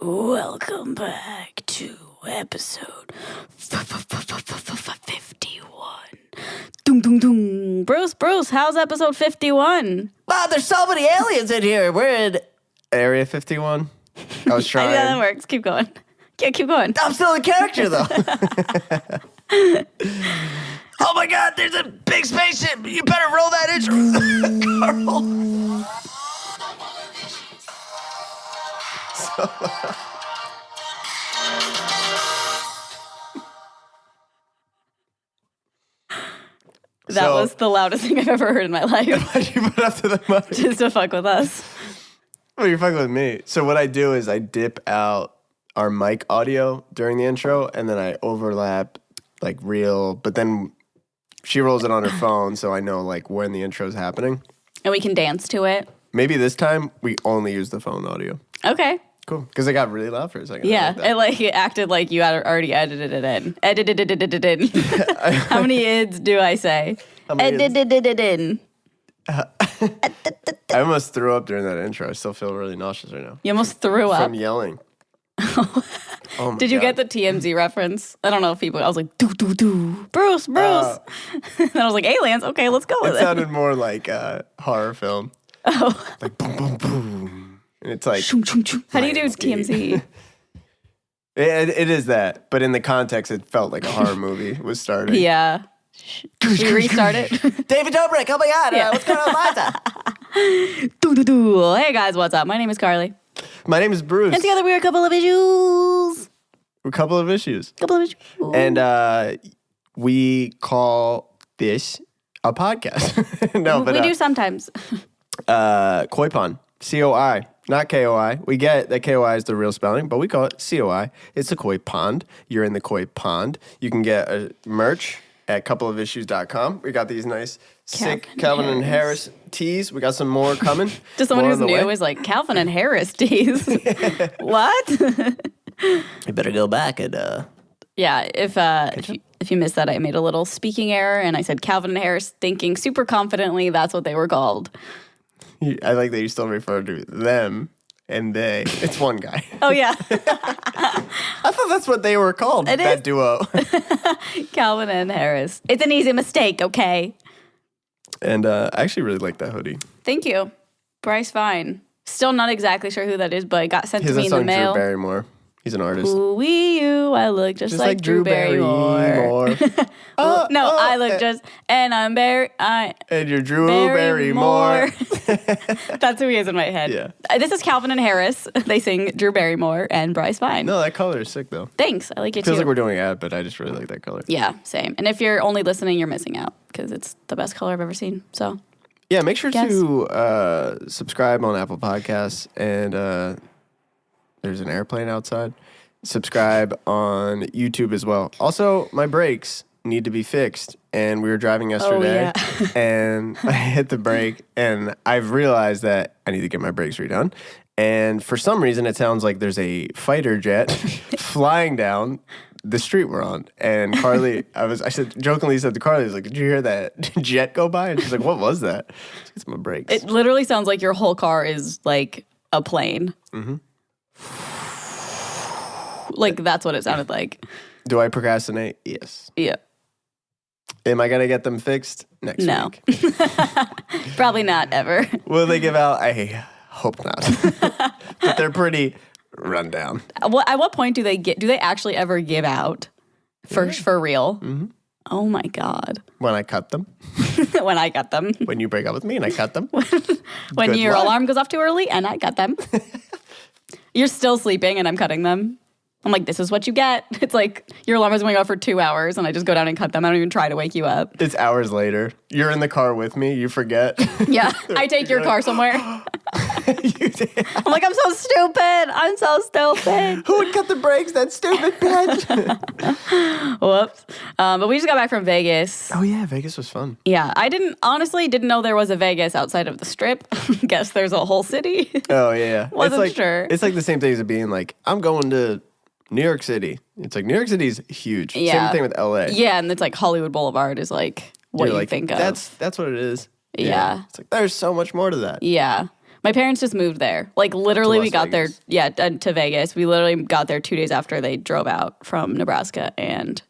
Welcome back to episode 51. Dum dum dum. Bruce, how's episode 51? Wow, there's so many aliens in here. We're in Area 51. I was trying. Yeah, that works. Keep going. Yeah, keep going. I'm still in character, though. Oh my God, there's a big spaceship. You better roll that intro. Carl. That was the loudest thing I've ever heard in my life. Why'd you put up to the mic? Just to fuck with us. Well, you're fucking with me. So what I do is I dip out our mic audio during the intro, and then I overlap like real, but then she rolls it on her phone, so I know like when the intro is happening. And we can dance to it. Maybe this time we only use the phone audio. Okay. Cool. Because it got really loud for a second. Yeah, it acted like you had already edited it in. Edited it in. How many ids do I say? Edited it in. I almost threw up during that intro. I still feel really nauseous right now. You almost threw up. From yelling. Oh Did you God. get the TMZ reference? I don't know if people, I was like, Bruce. And I was like, aliens? Okay, let's go with it. It sounded more like a horror film. Oh. Like boom, boom, boom. And it's like, how do you do TMZ? it is that, but in the context, it felt like a horror movie was starting. Yeah. Should we restart it? David Dobrik, oh my God, Yeah. what's going on, Liza? Hey guys, what's up? My name is Carly. My name is Bruce. And together we're a couple of issues. A couple of issues. And we call this a podcast. No, but we do sometimes. Koi Pond, COI, not KOI. We get that KOI is the real spelling, but we call it COI. It's a koi pond. You're in the koi pond. You can get a merch at coupleofissues.com. We got these nice, sick Calvin and Harris tees. We got some more coming. Just someone More who's on the new way. is like, Calvin and Harris tees. What? You better go back and Yeah, if you missed that, I made a little speaking error and I said Calvin and Harris, thinking super confidently that's what they were called. I like that you still refer to them and they. It's one guy. Oh, yeah. I thought that's what they were called, It that is. duo. Calvin and Harris. It's an easy mistake, okay? And I actually really like that hoodie. Thank you. Bryce Vine. Still not exactly sure who that is, but it got sent He to has me a in the song, mail. Drew Barrymore. He's an artist. Ooh-wee-you, I look just like Drew Barrymore. I look just, and I'm Barry. And you're Drew Barrymore. That's who he is in my head. Yeah. This is Calvin and Harris. They sing Drew Barrymore and Bryce Vine. No, that color is sick, though. Thanks. I like it Feels too. like we're doing an ad, but I just really like that color. Yeah, same. And if you're only listening, you're missing out because it's the best color I've ever seen. So, Yeah, make sure Yes. to subscribe on Apple Podcasts. And there's an airplane outside. Subscribe on YouTube as well. Also, my brakes need to be fixed. And we were driving yesterday, and I hit the brake, and I've realized that I need to get my brakes redone. And for some reason, it sounds like there's a fighter jet flying down the street we're on. And Carly, I jokingly said to Carly, I was like, did you hear that jet go by? And she's like, what was that? It's my brakes. it literally sounds like your whole car is like a plane. Mm-hmm. Like, that's what it sounded like. Do I procrastinate? Yes. Yeah. Am I going to get them fixed next No. week? Probably not ever. Will they give out? I hope not. But they're pretty run down. At what point do they actually ever give out for real? Mm-hmm. Oh my God. When I cut them. When I got them. When you break up with me and I cut them. When Good your luck. alarm goes off too early and I got them. You're still sleeping and I'm cutting them. I'm like, this is what you get. It's like your alarm is going off for 2 hours and I just go down and cut them. I don't even try to wake you up. It's hours later. You're in the car with me. You forget. Yeah. I take your car somewhere. You did. I'm like, I'm so stupid. I'm so stupid. Who would cut the brakes? That stupid bitch. Whoops. But we just got back from Vegas. Oh, yeah. Vegas was fun. Yeah. I honestly didn't know there was a Vegas outside of the Strip. Guess there's a whole city. Oh, yeah. Wasn't sure. It's like the same thing as it being like, I'm going to New York City. It's like New York City is huge. Yeah. Same thing with LA. Yeah. And it's like Hollywood Boulevard is like what You're you like, think of. That's what it is. Yeah. It's like, there's so much more to that. Yeah. My parents just moved there. Like literally, To we Las got Vegas. there, to Vegas. We literally got there 2 days after they drove out from Nebraska, and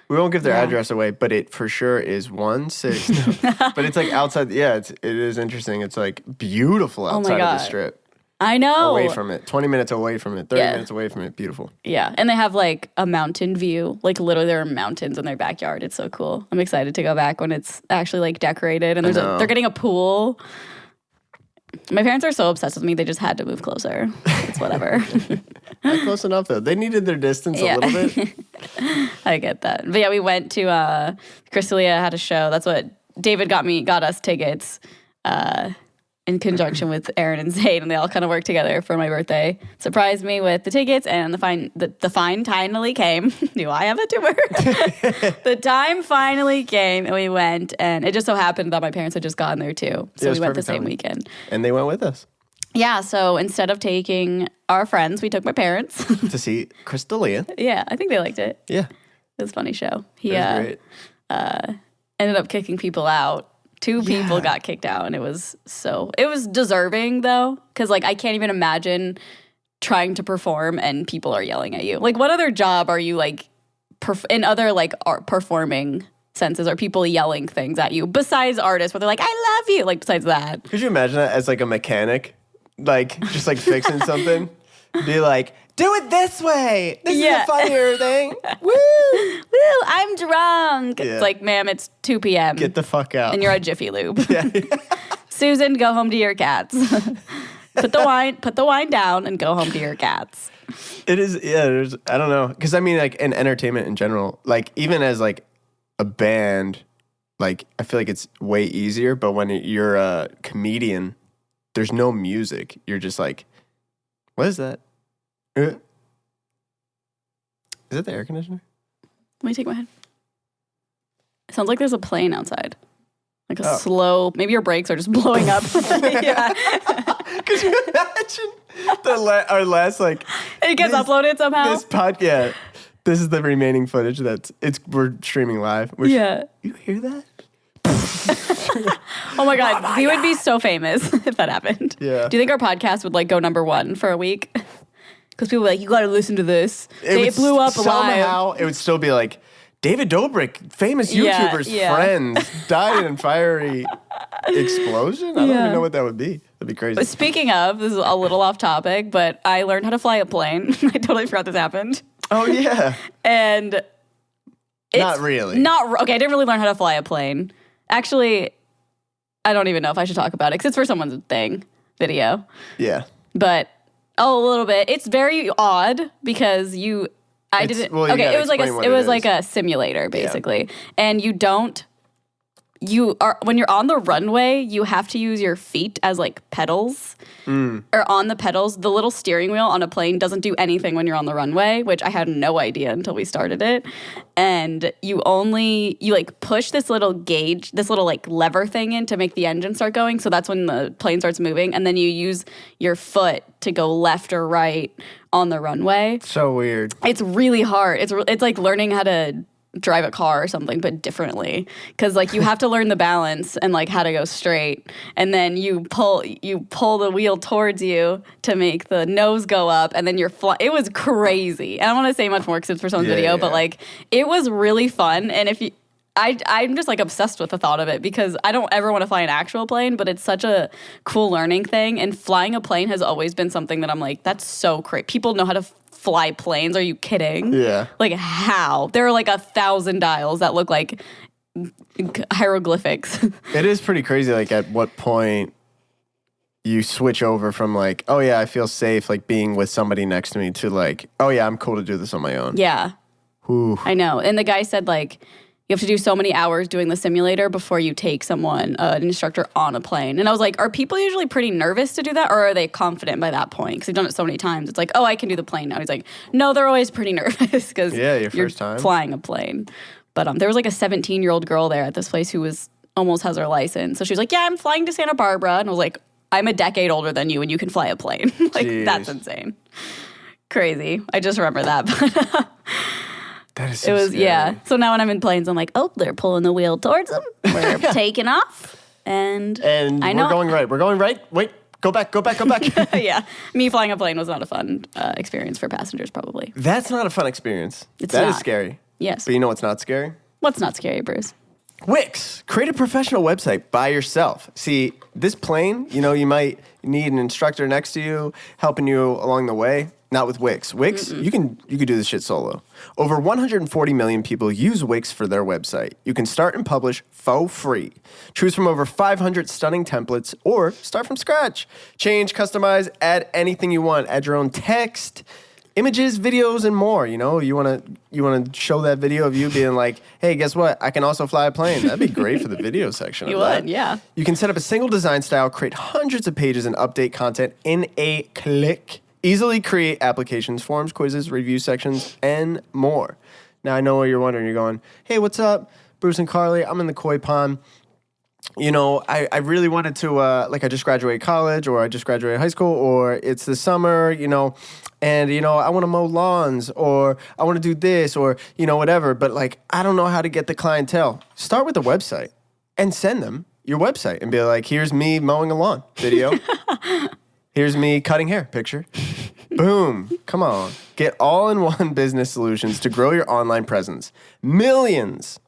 We won't give their Yeah. address away, but it for sure is 1-6. But it's like outside. Yeah, it is interesting. It's like beautiful outside of the God. strip. I know. Away from it. 20 minutes away from it. 30 Yeah. minutes away from it. Beautiful. Yeah, and they have like a mountain view. Like literally, there are mountains in their backyard. It's so cool. I'm excited to go back when it's actually like decorated and they're getting a pool. My parents are so obsessed with me; they just had to move closer. It's whatever. Not close enough though. They needed their distance a little bit. I get that. But yeah, we went to Crystalia had a show. That's what David got us tickets in conjunction with Aaron and Zayd, and they all kind of worked together for my birthday. Surprised me with the tickets, and the fine finally came. Knew I have a tumor. The time finally came, and we went, and it just so happened that my parents had just gotten there too. So we went the same weekend. And they went with us Yeah, so instead of taking our friends, we took my parents. to see Crystalia. Yeah, I think they liked it. Yeah. It was a funny show. He It was great. ended up kicking people out. 2 people got kicked out, and it was deserving though, because like I can't even imagine trying to perform and people are yelling at you. Like, what other job are you like in other like art performing senses? Are people yelling things at you besides artists where they're like, "I love you"? Like besides that, Could you imagine that as like a mechanic? Like just like fixing something? Be like, do it this way. This is a funnier thing. Woo! woo, I'm drunk. Yeah. It's like, ma'am, it's 2 p.m. Get the fuck out. and you're at Jiffy Lube. Susan, go home to your cats. Put the wine down and go home to your cats. It is, yeah, I don't know. Because I mean, like, in entertainment in general, like, even as, like, a band, like, I feel like it's way easier. But when you're a comedian, there's no music. You're just like, what is that? Is that the air conditioner? Let me take my head. It sounds like there's a plane outside. Like a slow, maybe your brakes are just blowing up. Yeah. Could you imagine our last, like... It gets uploaded somehow. This podcast, this is the remaining footage we're streaming live. Yeah. You hear that? Oh my God. We would be so famous if that happened. Yeah. Do you think our podcast would like go #1 for a week? Because people were like, you got to listen to this. It blew up live. Somehow, it would still be like, David Dobrik, famous YouTuber's friends, died in a fiery explosion? I don't even know what that would be. That'd be crazy. But speaking of, this is a little off topic, but I learned how to fly a plane. I totally forgot this happened. Oh, yeah. And not really. Okay, I didn't really learn how to fly a plane. Actually, I don't even know if I should talk about it because it's for someone's video. Yeah. But a little bit. It's very odd because it was like a simulator basically. And when you're on the runway, you have to use your feet as like pedals. Or on the pedals, the little steering wheel on a plane doesn't do anything when you're on the runway, which I had no idea until we started it. And you like push this little gauge, this little like lever thing in to make the engine start going. So that's when the plane starts moving. And then you use your foot to go left or right on the runway. So weird. It's really hard. It's like learning how to drive a car or something, but differently, because like you have to learn the balance and like how to go straight, and then you pull the wheel towards you to make the nose go up, and then it was crazy. And I don't want to say much more because it's for someone's video, but like it was really fun. And I'm just like obsessed with the thought of it because I don't ever want to fly an actual plane, but it's such a cool learning thing. And flying a plane has always been something that I'm like, that's so crazy. People know how to fly planes. Are you kidding? Yeah. Like how? There are like 1,000 dials that look like hieroglyphics. It is pretty crazy. Like at what point you switch over from like, oh yeah, I feel safe like being with somebody next to me to like, oh yeah, I'm cool to do this on my own. Yeah. Ooh. I know. And the guy said like, you have to do so many hours doing the simulator before you take an instructor on a plane. And I was like, are people usually pretty nervous to do that? Or are they confident by that point? Because they've done it so many times. It's like, oh, I can do the plane now. He's like, no, they're always pretty nervous because your first time flying a plane. But there was like a 17-year-old girl there at this place who almost has her license. So she was like, yeah, I'm flying to Santa Barbara. And I was like, I'm a decade older than you and you can fly a plane. Like, Jeez. That's insane. Crazy. I just remember that. That is so scary. Yeah. So now when I'm in planes, I'm like, oh, they're pulling the wheel towards them. We're taking off. And I know. We're going right. We're going right. Wait, Go back. Yeah. Me flying a plane was not a fun experience for passengers, probably. That's not a fun experience. That is scary. Yes. But you know what's not scary? What's not scary, Bruce? Wix. Create a professional website by yourself. See, this plane, you might need an instructor next to you helping you along the way. Not with Wix. Wix, you can do this shit solo. Over 140 million people use Wix for their website. You can start and publish for free. Choose from over 500 stunning templates or start from scratch. Change, customize, add anything you want. Add your own text, images, videos, and more. You want to show that video of you being like, hey, guess what? I can also fly a plane. That'd be great for the video section. You would, yeah. You can set up a single design style, create hundreds of pages, and update content in a click. Easily create applications, forms, quizzes, review sections, and more. Now, I know what you're wondering. You're going, hey, what's up, Bruce and Carly? I'm in the koi pond. I really wanted to, I just graduated college, or I just graduated high school, or it's the summer, and, I want to mow lawns, or I want to do this, or, whatever. But, I don't know how to get the clientele. Start with a website and send them your website and be like, here's me mowing a lawn video. Here's me cutting hair picture. Boom. Come on. Get all-in-one business solutions to grow your online presence. Millions,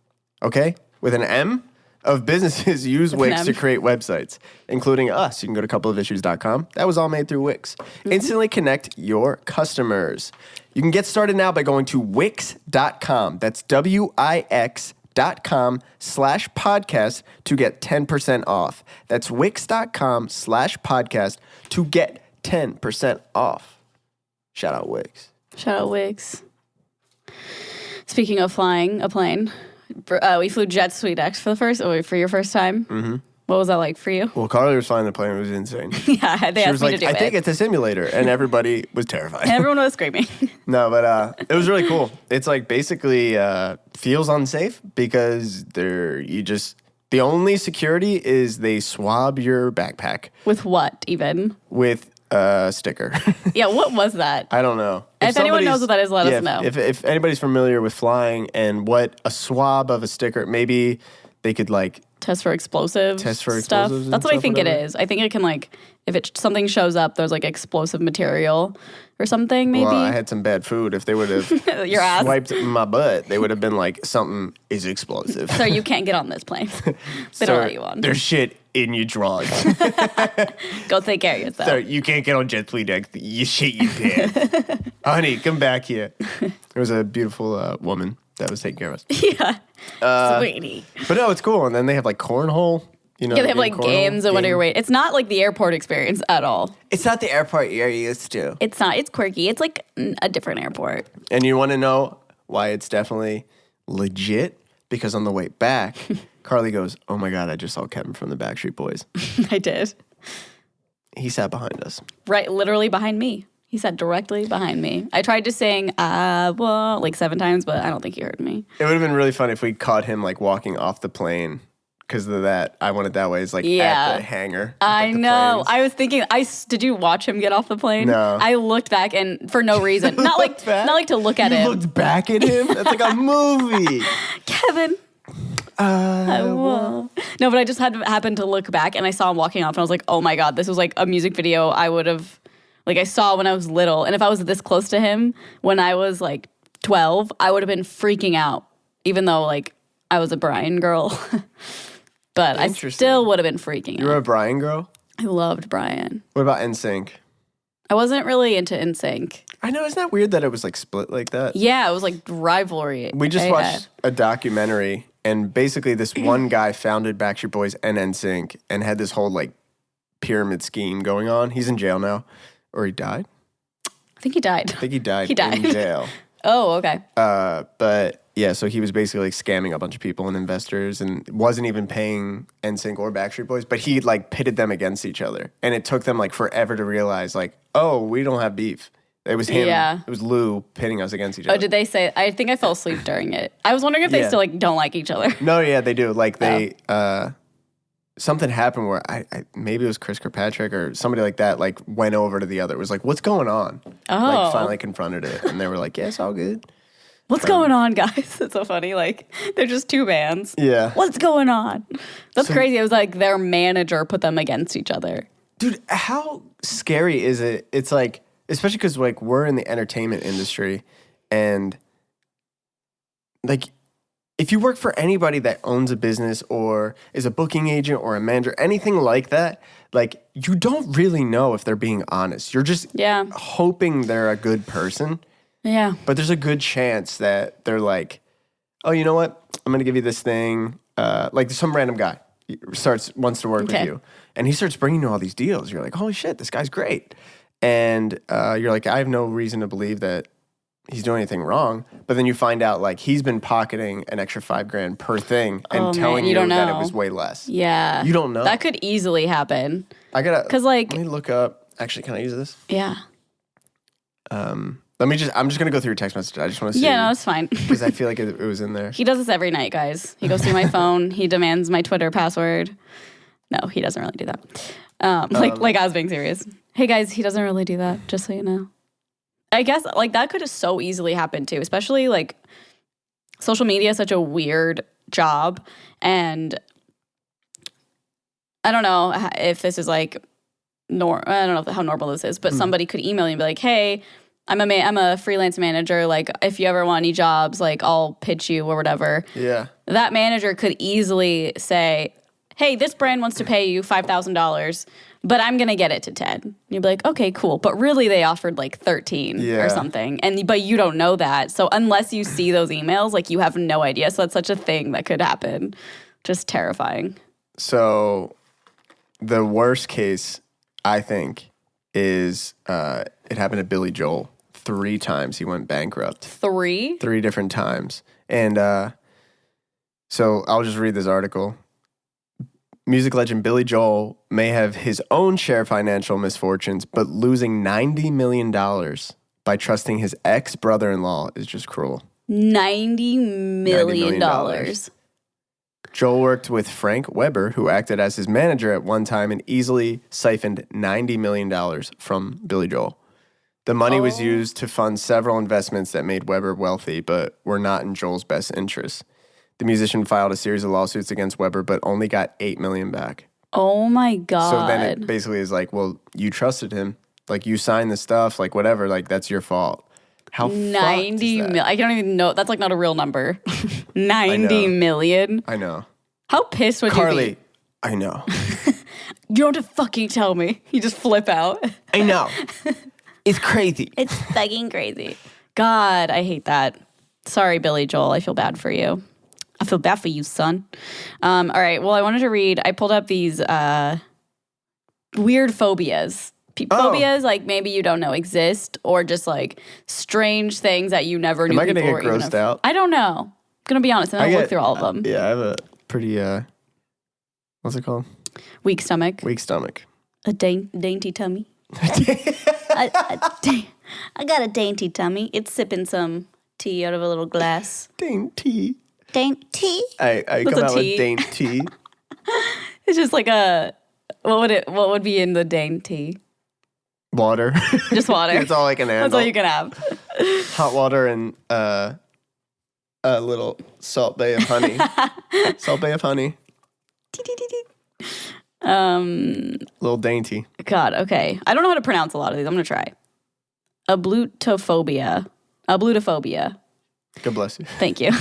okay, with an M, of businesses use Wix to create websites, including us. You can go to coupleofissues.com. That was all made through Wix. Instantly connect your customers. You can get started now by going to Wix.com. That's Wix.com/podcast to get 10% off. That's Wix.com/podcast to get 10% off. Shout out Wix. Shout out Wix. Speaking of flying a plane, we flew Jet SweetX for your first time. Mm-hmm. What was that like for you? Well, Carly was flying the plane. It was insane. Yeah, they asked me to do it. I think it's a simulator, and everybody was terrified. And everyone was screaming. No, but it was really cool. It's basically feels unsafe because the only security is they swab your backpack. With what even? With a sticker. Yeah, what was that? I don't know. If anyone knows what that is, let us know. If anybody's familiar with flying and what a swab of a sticker, maybe they could test for explosives. Test for stuff. explosives. That's what I think it is. I think it can if something shows up, there's explosive material or something. Maybe. Well, I had some bad food. If they would have your ass swiped my butt, they would have been like, something is explosive. So you can't get on this plane. They don't let you on. There's shit in your drawers. Go take care of yourself. Sir, you can't get on Jet SweetX. You shit your pants. Honey, come back here. There was a beautiful woman that was taking care of us. Yeah. Sweetie. But no, it's cool. And then they have cornhole. Yeah, they have games and whatever. Wait, it's not the airport experience at all. It's not the airport you're used to. It's not. It's quirky. It's a different airport. And you want to know why it's definitely legit? Because on the way back, Carly goes, "Oh my God, I just saw Kevin from the Backstreet Boys." I did. He sat behind us. Right, literally behind me. He sat directly behind me. I tried to sing, 7 times, but I don't think he heard me. It would have been really fun if we caught him walking off the plane. Because of that, I Want It That Way is at the hangar. I know. I was thinking, did you watch him get off the plane? No. I looked back and for no reason. Not to look at him. You looked back at him? That's like a movie. Kevin. No, but I just happened to look back and I saw him walking off and I was like, oh my God, this was a music video I would have, I saw when I was little. And if I was this close to him when I was 12, I would have been freaking out, even though I was a Brian girl. But I still would have been freaking out. You were a Brian girl? I loved Brian. What about NSYNC? I wasn't really into NSYNC. I know, isn't that weird that it was split like that? Yeah, it was rivalry. We just watched a documentary, and basically this one guy founded Backstreet Boys and NSYNC and had this whole pyramid scheme going on. He's in jail now. Or he died? I think he died. He died in jail. Oh, okay. But yeah, so he was basically scamming a bunch of people and investors and wasn't even paying NSYNC or Backstreet Boys, but he pitted them against each other. And it took them forever to realize oh, we don't have beef. It was him. Yeah. It was Lou pitting us against each other. Oh, did they say? I think I fell asleep during it. I was wondering if they still don't like each other. No, yeah, they do. Something happened where I maybe it was Chris Kirkpatrick or somebody like that went over to the other. It was what's going on? Oh. Finally confronted it. And they were like, yeah, it's all good. What's going on, guys? It's so funny. They're just two bands. Yeah. What's going on? That's crazy. It was their manager put them against each other. Dude, how scary is it? It's like, especially because like we're in the entertainment industry, and like if you work for anybody that owns a business or is a booking agent or a manager, anything like that, like you don't really know if they're being honest. You're just hoping they're a good person. Yeah. But there's a good chance that they're like, oh, you know what? I'm going to give you this thing. Like some random guy wants to work with you. And he starts bringing you all these deals. You're like, holy shit, this guy's great. And you're like, I have no reason to believe that he's doing anything wrong. But then you find out like he's been pocketing an extra $5,000 per thing and telling you that it was way less. Yeah. You don't know. That could easily happen. Because like, let me look up. Actually, can I use this? Yeah. I'm just going to go through your text message. I just want to see. Yeah, no, it's fine. Because I feel like it was in there. He does this every night, guys. He goes through my phone. He demands my Twitter password. No, he doesn't really do that. Like I was being serious. Hey, guys, he doesn't really do that, just so you know. I guess, like, that could have so easily happened, too. Especially, like, social media is such a weird job. And I don't know if this is, like, I don't know how normal this is. But somebody could email you and be like, hey, I'm a freelance manager. Like, if you ever want any jobs, like, I'll pitch you or whatever. Yeah. That manager could easily say, hey, this brand wants to pay you $5,000, but I'm going to get it to 10. And you'd be like, okay, cool. But really they offered like 13 or something. But you don't know that. So unless you see those emails, like you have no idea. So that's such a thing that could happen. Just terrifying. So the worst case, I think, is it happened to Billy Joel 3 times. He went bankrupt. 3? 3 different times. And so I'll just read this article. Music legend Billy Joel may have his own share of financial misfortunes, but losing $90 million by trusting his ex-brother-in-law is just cruel. $90 million. Joel worked with Frank Weber, who acted as his manager at one time and easily siphoned $90 million from Billy Joel. The money was used to fund several investments that made Weber wealthy, but were not in Joel's best interest. The musician filed a series of lawsuits against Weber, but only got $8 million back. Oh my God. So then it basically is like, well, you trusted him. Like, you signed the stuff, like, whatever. Like, that's your fault. How 90 million. I don't even know. That's like not a real number. 90 million. I know. How pissed would Carly, you be? I know. You don't have to fucking tell me. You just flip out. I know. It's crazy. It's fucking crazy. God, I hate that. Sorry, Billy Joel. I feel bad for you. I feel bad for you, son. All right. Well, I wanted to read. I pulled up these weird phobias. Phobias, like maybe you don't know exist, or just like strange things that you never knew. Am I going to get grossed out? I don't know. I'm going to be honest, and I'll look through all of them. Yeah, I have a pretty, what's it called? Weak stomach. Weak stomach. A dainty tummy. I got a dainty tummy. It's sipping some tea out of a little glass. Dainty. Dainty. I come out with dainty. It's just like what would be in the dainty? Water. Just water. That's all I can handle. That's all you can have. Hot water and a little Salt Bay of honey. Salt Bay of honey. Little dainty. God, okay. I don't know how to pronounce a lot of these. I'm going to try. Ablutophobia. God bless you. Thank you.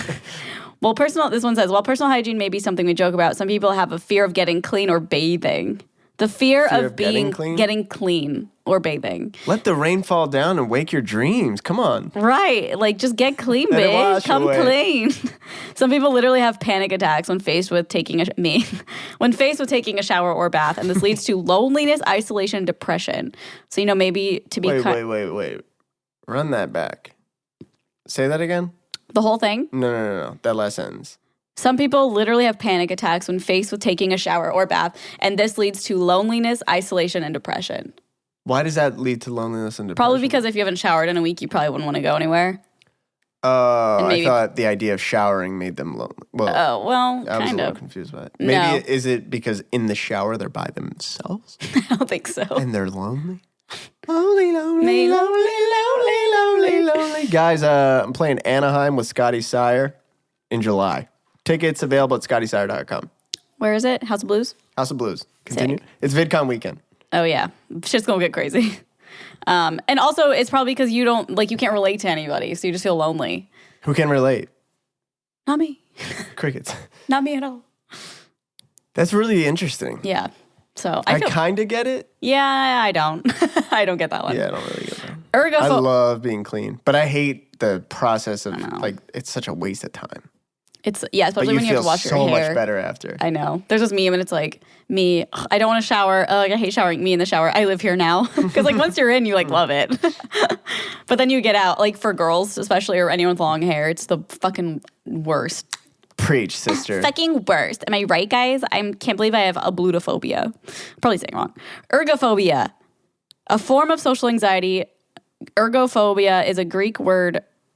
This one says, while personal hygiene may be something we joke about, some people have a fear of getting clean or bathing. The fear of getting clean or bathing. Let the rain fall down and wake your dreams. Come on. Right. Like, just get clean, bitch. Come clean. Some people literally have panic attacks when faced with taking a shower or bath, and this leads to loneliness, isolation, depression. So, maybe to be... Wait. Run that back. Say that again? The whole thing? No. That last sentence. Some people literally have panic attacks when faced with taking a shower or bath, and this leads to loneliness, isolation, and depression. Why does that lead to loneliness and depression? Probably because if you haven't showered in a week, you probably wouldn't want to go anywhere. I thought the idea of showering made them lonely. Well, kind of. I was a little confused by it. Maybe is it because in the shower they're by themselves? I don't think so. And they're lonely? Lonely. Guys, I'm playing Anaheim with Scotty Sire in July. Tickets available at scottysire.com. Where is it? House of Blues? House of Blues. Continue. Sick. It's VidCon weekend. Oh, yeah. Shit's gonna get crazy. And also, it's probably because you can't relate to anybody, so you just feel lonely. Who can relate? Not me. Crickets. Not me at all. That's really interesting. Yeah. So I kind of get it. Yeah, I don't. I don't get that one. Yeah, I don't really get that. I love being clean, but I hate the process of it's such a waste of time. Especially when you have to wash your hair. You feel so much better after. I know. There's this meme and it's like, me, I don't want to shower. I hate showering. Me in the shower. I live here now. Because like once you're in, you like love it. But then you get out, like for girls especially, or anyone with long hair, it's the fucking worst. Preach, sister. Fucking worst. Am I right, guys? I can't believe I have ablutophobia. Probably saying it wrong. Ergophobia. A form of social anxiety. Ergophobia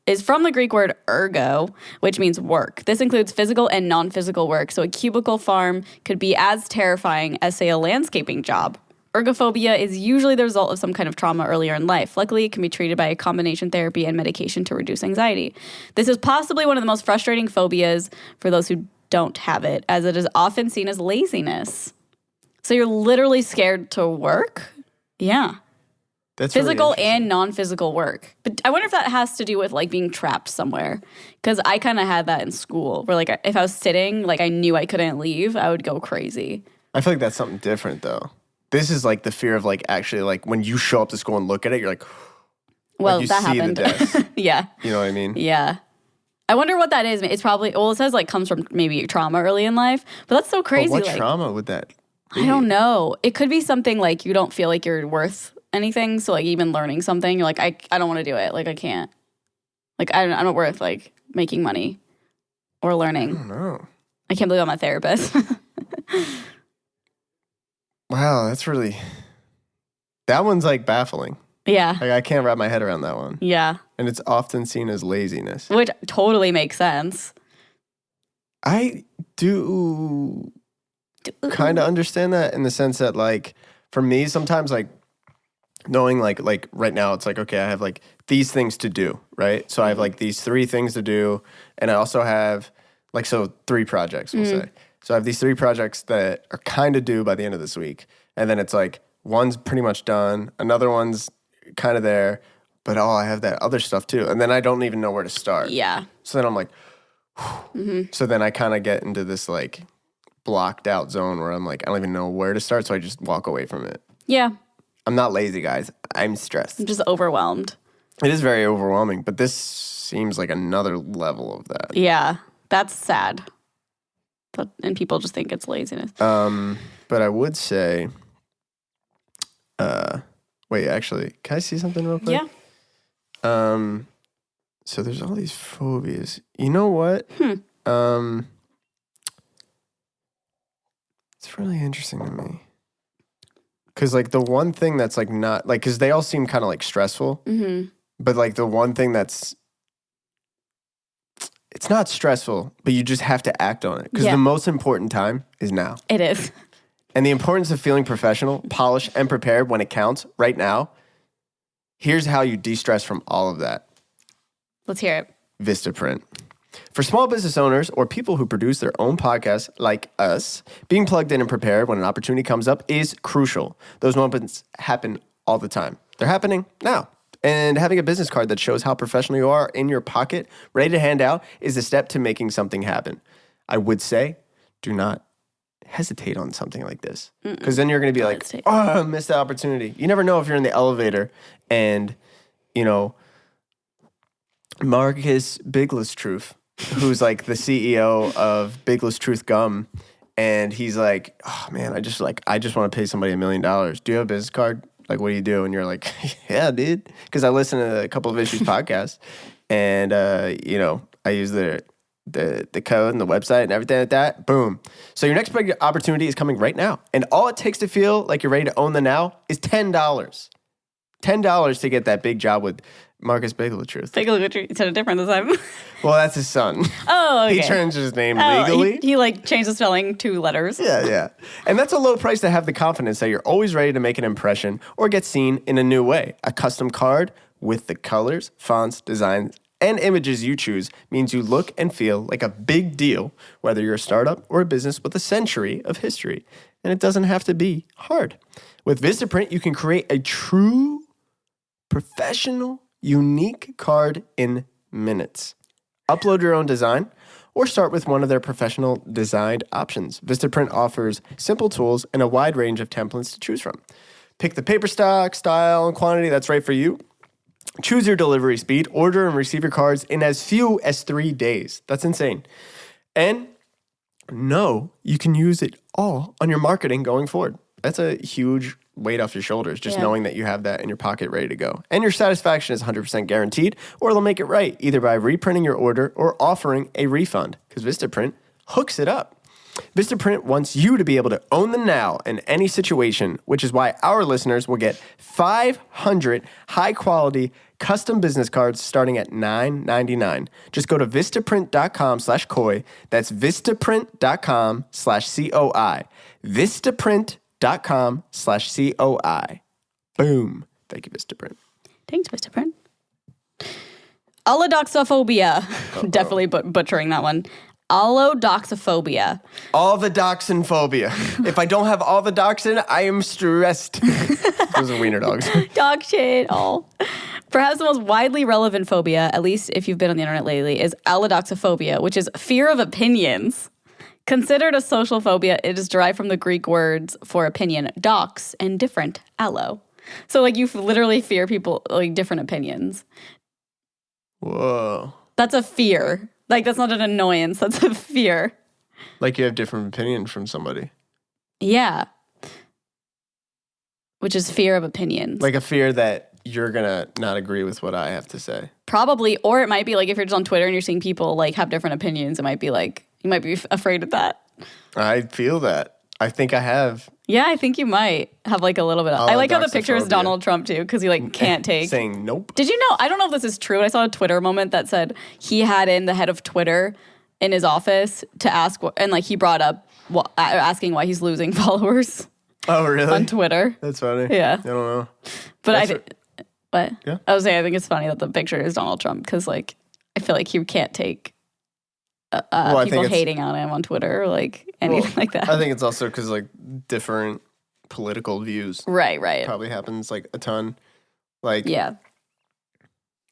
is from the Greek word ergo, which means work. This includes physical and non-physical work. So a cubicle farm could be as terrifying as, say, a landscaping job. Ergophobia is usually the result of some kind of trauma earlier in life. Luckily, it can be treated by a combination therapy and medication to reduce anxiety. This is possibly one of the most frustrating phobias for those who don't have it, as it is often seen as laziness. So you're literally scared to work? Yeah. That's physical really and non-physical work. But I wonder if that has to do with like being trapped somewhere. Because I kind of had that in school where like if I was sitting, like I knew I couldn't leave, I would go crazy. I feel like that's something different though. This is like the fear of like actually like when you show up to school and look at it, you're like, well, like you that see happened. the desk. Yeah. You know what I mean? Yeah. I wonder what that is. It's probably, it says like comes from maybe trauma early in life, but that's so crazy. But what like, trauma would that be? I don't know. It could be something like you don't feel like you're worth anything. So like even learning something, you're like, I don't want to do it. Like I can't. Like I'm not worth like making money or learning. I don't know. I can't believe I'm a therapist. Wow, that one's like baffling. Yeah. Like I can't wrap my head around that one. Yeah. And it's often seen as laziness. Which totally makes sense. I do kind of understand that in the sense that like for me sometimes like knowing like right now it's like okay I have like these things to do, right? So I have like these 3 things to do and I also have like 3 projects we'll say. So I have these 3 projects that are kind of due by the end of this week. And then it's like one's pretty much done, another one's kind of there, but I have that other stuff too. And then I don't even know where to start. Yeah. So then I'm like, so then I kind of get into this like blocked out zone where I'm like, I don't even know where to start. So I just walk away from it. Yeah. I'm not lazy, guys. I'm stressed. I'm just overwhelmed. It is very overwhelming, but this seems like another level of that. Yeah. That's sad. And people just think it's laziness. But I would say, wait, actually, can I see something real quick? Yeah. So there's all these phobias. You know what? It's really interesting to me. Because like the one thing that's like not like, because they all seem kind of like stressful, but like the one thing that's it's not stressful, but you just have to act on it. Because the most important time is now. It is. And the importance of feeling professional, polished, and prepared when it counts right now. Here's how you de-stress from all of that. Let's hear it. Vistaprint. For small business owners or people who produce their own podcasts like us, being plugged in and prepared when an opportunity comes up is crucial. Those moments happen all the time. They're happening now. And having a business card that shows how professional you are in your pocket, ready to hand out, is a step to making something happen. I would say, do not hesitate on something like this. Because then you're going to be like, I missed that opportunity. You never know if you're in the elevator and, you know, Marcus Bigless Truth, who's like the CEO of Bigless Truth Gum, and he's like, oh man, I just want to pay somebody $1 million. Do you have a business card? Like, what do you do? And you're like, yeah, dude. Because I listen to a couple of Issues podcasts, and you know, I use the code and the website and everything like that. Boom. So your next big opportunity is coming right now, and all it takes to feel like you're ready to own the now is $10. $10 to get that big job with Marcus Bigless Truth. Bigless Truth. You said it different this time. Well, that's his son. Oh, okay. He changed his name legally. He like changed the spelling 2 letters. Yeah. And that's a low price to have the confidence that you're always ready to make an impression or get seen in a new way. A custom card with the colors, fonts, designs, and images you choose means you look and feel like a big deal, whether you're a startup or a business with a century of history. and it doesn't have to be hard. With Vistaprint, you can create a true professional, unique card in minutes. Upload your own design or start with one of their professional designed options. Vistaprint offers simple tools and a wide range of templates to choose from. Pick the paper stock, style, and quantity that's right for you. Choose your delivery speed. Order and receive your cards in as few as 3 days. That's insane. And know you can use it all on your marketing going forward. That's a huge weight off your shoulders, just knowing that you have that in your pocket ready to go. And your satisfaction is 100% guaranteed, or they'll make it right, either by reprinting your order or offering a refund, because Vistaprint hooks it up. Vistaprint wants you to be able to own the now in any situation, which is why our listeners will get 500 high-quality custom business cards starting at $9.99. Just go to Vistaprint.com/koi. That's Vistaprint.com/KOI. Vistaprint.com/KOI. Boom. Thank you, Vistaprint. Thanks, Vistaprint. Allodoxophobia. Definitely butchering that one. Allodoxophobia. All the dachshund phobia. If I don't have all the dachshund, I am stressed. Those are wiener dogs. Dog shit. Oh. Perhaps the most widely relevant phobia, at least if you've been on the internet lately, is allodoxophobia, which is fear of opinions. Considered a social phobia, it is derived from the Greek words for opinion, dox, and different, allo. So, like, you literally fear people, like, different opinions. Whoa. That's a fear. Like, that's not an annoyance. That's a fear. Like you have different opinion from somebody. Yeah. Which is fear of opinions. Like a fear that you're going to not agree with what I have to say. Probably. Or it might be like if you're just on Twitter and you're seeing people like have different opinions, it might be like, you might be afraid of that. I feel that. I think I have. Yeah, I think you might have like a little bit of. I like how the picture is Donald Trump too, because he like can't take. Saying nope. Did you know? I don't know if this is true. But I saw a Twitter moment that said he had in the head of Twitter in his office to ask, and like he brought up asking why he's losing followers. Oh, really? On Twitter. That's funny. Yeah. I don't know. But what? Yeah. I was saying I think it's funny that the picture is Donald Trump because like I feel like he can't take people hating on him on Twitter or like anything like that. I think it's also because like different political views. Right. Probably happens like a ton. Like yeah.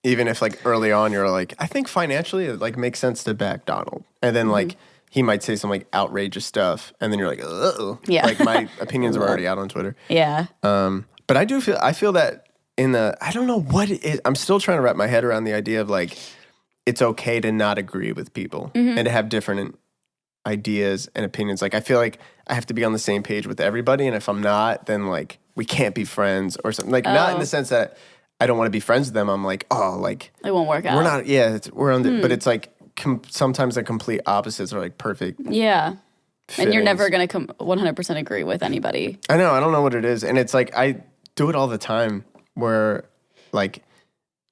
Even if like early on you're like, I think financially it like makes sense to back Donald, and then like he might say some like outrageous stuff, and then you're like, uh-oh. Yeah. Like my opinions are already out on Twitter. Yeah. But I feel that I don't know what it is. I'm still trying to wrap my head around the idea of like, it's okay to not agree with people and to have different ideas and opinions. Like, I feel like I have to be on the same page with everybody. And if I'm not, then like, we can't be friends or something. Like, not in the sense that I don't want to be friends with them. I'm like, oh, like. It won't work out. We're not, we're on the, but it's like sometimes the complete opposites are like perfect. Yeah. Fittings. And you're never going to 100% agree with anybody. I know. I don't know what it is. And it's like, I do it all the time where like,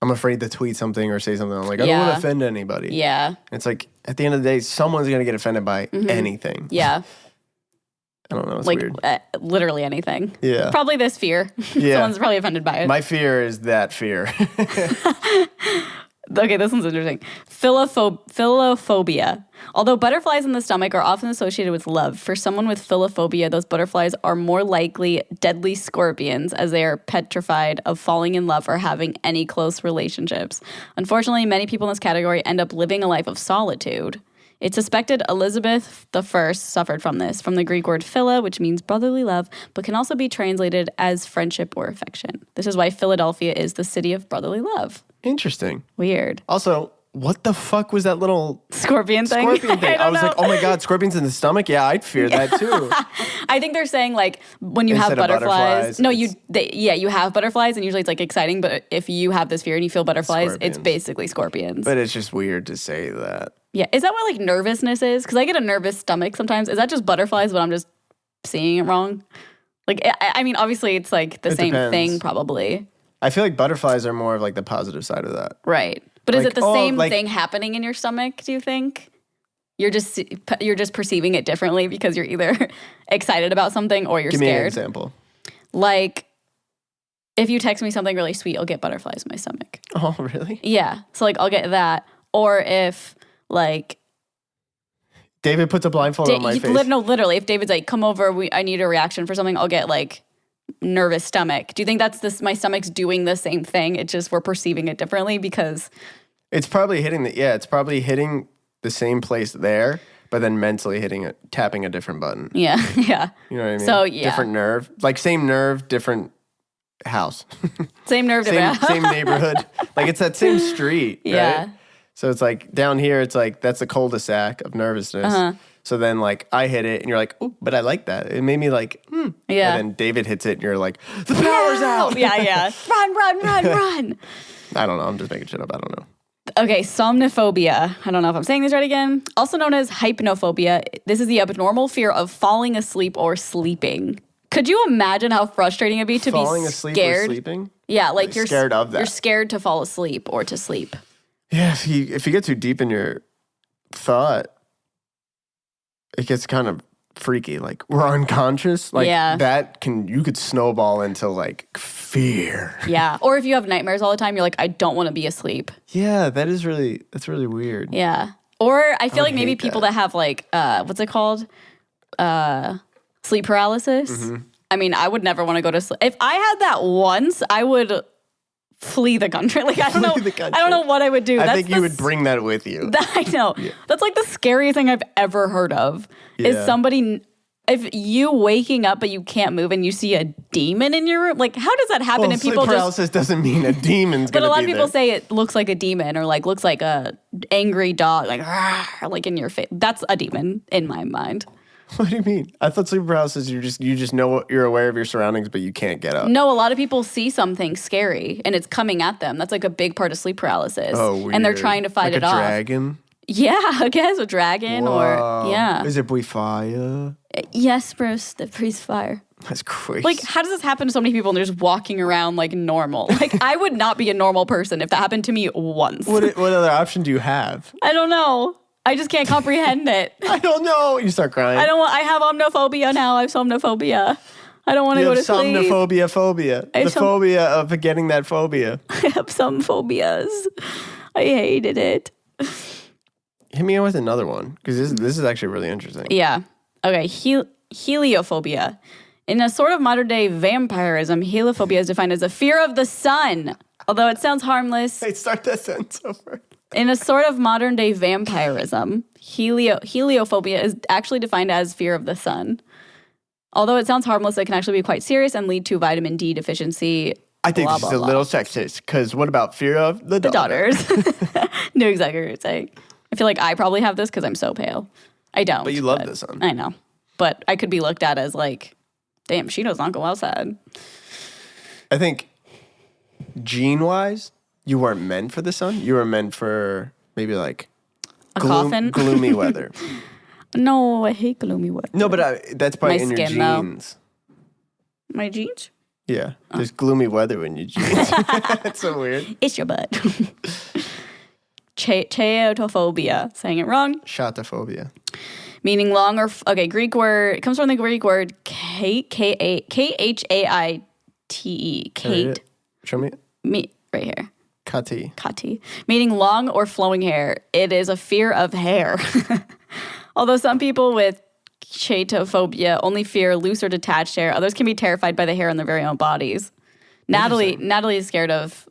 I'm afraid to tweet something or say something. I'm like, I don't want to offend anybody. Yeah. It's like, at the end of the day, someone's going to get offended by anything. Yeah. I don't know. It's like, weird. Literally anything. Yeah. Probably this fear. Yeah. Someone's probably offended by it. My fear is that fear. Okay, this one's interesting. Philophobia. Although butterflies in the stomach are often associated with love, for someone with philophobia, those butterflies are more likely deadly scorpions as they are petrified of falling in love or having any close relationships. Unfortunately, many people in this category end up living a life of solitude. It's suspected Elizabeth I suffered from this, from the Greek word phila, which means brotherly love, but can also be translated as friendship or affection. This is why Philadelphia is the city of brotherly love. Interesting. Weird. Also, what the fuck was that little scorpion thing? I was like, oh my God, scorpions in the stomach? Yeah, I'd fear that too. I think they're saying like when you Instead have of butterflies. No, you have butterflies and usually it's like exciting, but if you have this fear and you feel butterflies, it's basically scorpions. But it's just weird to say that. Yeah. Is that what like nervousness is? Because I get a nervous stomach sometimes. Is that just butterflies, but I'm just seeing it wrong? Like, I mean, obviously it's like the same thing probably. I feel like butterflies are more of like the positive side of that. Right. But like, is it the same thing happening in your stomach, do you think? You're just perceiving it differently because you're either excited about something or you're scared. Give me an example. Like, if you text me something really sweet, I'll get butterflies in my stomach. Oh, really? Yeah. So, like, I'll get that. Or if, like... David puts a blindfold on my face. No, literally, if David's like, come over, I need a reaction for something, I'll get like nervous stomach. Do you think that's my stomach's doing the same thing? It's just we're perceiving it differently because it's probably hitting the same place there, but then mentally tapping a different button. Yeah. Yeah. You know what I mean? So yeah. Different nerve. Like same nerve, different house. Same nerve, different house. Same neighborhood. Like it's that same street. Yeah. Right? So it's like down here, it's like that's the cul-de-sac of nervousness. So then like I hit it and you're like, oh, but I like that. It made me like, Yeah. And then David hits it and you're like, the power's out. Yeah. Run. I don't know. I'm just making shit up. I don't know. Okay, somnophobia. I don't know if I'm saying this right again. Also known as hypnophobia. This is the abnormal fear of falling asleep or sleeping. Could you imagine how frustrating it'd be to falling be asleep scared? or sleeping? Yeah, like you're scared of that. You're scared to fall asleep or to sleep. Yeah, if you get too deep in your thought, it gets kind of freaky. Like we're unconscious. Like you could snowball into like fear. Yeah. Or if you have nightmares all the time, you're like, I don't want to be asleep. Yeah, that's really weird. Yeah. Or I feel like maybe people that have like what's it called? Sleep paralysis. Mm-hmm. I mean, I would never want to go to sleep. If I had that once, I would flee the country. Like I don't know what I would do. I think you would bring that with you. I know. Yeah. That's like the scariest thing I've ever heard of. Yeah. Is somebody, if you waking up but you can't move and you see a demon in your room, like how does that happen? Well, and people sleep paralysis doesn't mean a demon's but gonna be a lot of people there. say it looks like a demon or like looks like a angry dog, like in your face. That's a demon in my mind. What do you mean? I thought sleep paralysis, you just know you're aware of your surroundings, but you can't get up. No, a lot of people see something scary and it's coming at them. That's like a big part of sleep paralysis. Oh, weird. And they're trying to fight like it off. A dragon? Yeah, I guess a dragon. Whoa. Or yeah. Is it fire? Yes, Bruce, the priest fire. That's crazy. Like, how does this happen to so many people and they're just walking around like normal? Like, I would not be a normal person if that happened to me once. What other option do you have? I don't know. I just can't comprehend it. I don't know. You start crying. I have omnophobia now. I have somnophobia. I don't want to go to sleep. Somnophobia phobia. The phobia of getting that phobia. I have some phobias. I hated it. Hit me with another one, because this is actually really interesting. Yeah. Okay. Heliophobia. In a sort of modern-day vampirism, heliophobia is defined as a fear of the sun. Although it sounds harmless. Hey, start that sentence over. In a sort of modern-day vampirism, heliophobia is actually defined as fear of the sun. Although it sounds harmless, it can actually be quite serious and lead to vitamin D deficiency. I think this is a little sexist, because what about fear of the daughters? Know exactly what you're saying. I feel like I probably have this because I'm so pale. I don't. But you love the sun. I know. But I could be looked at as like, damn, she does not go outside. I think gene-wise, you weren't meant for the sun. You were meant for maybe like coffin? Gloomy weather. No, I hate gloomy weather. No, but that's probably in your genes. Though. My genes? Yeah. There's gloomy weather in your genes. That's so weird. It's your butt. Chaetophobia. Saying it wrong. Shatophobia. Meaning long or... Greek word. It comes from the Greek word Khaite. Kate. Show me. Me. Right here. Kati. Meaning long or flowing hair. It is a fear of hair. Although some people with chaetophobia only fear loose or detached hair, others can be terrified by the hair on their very own bodies. Natalie is scared of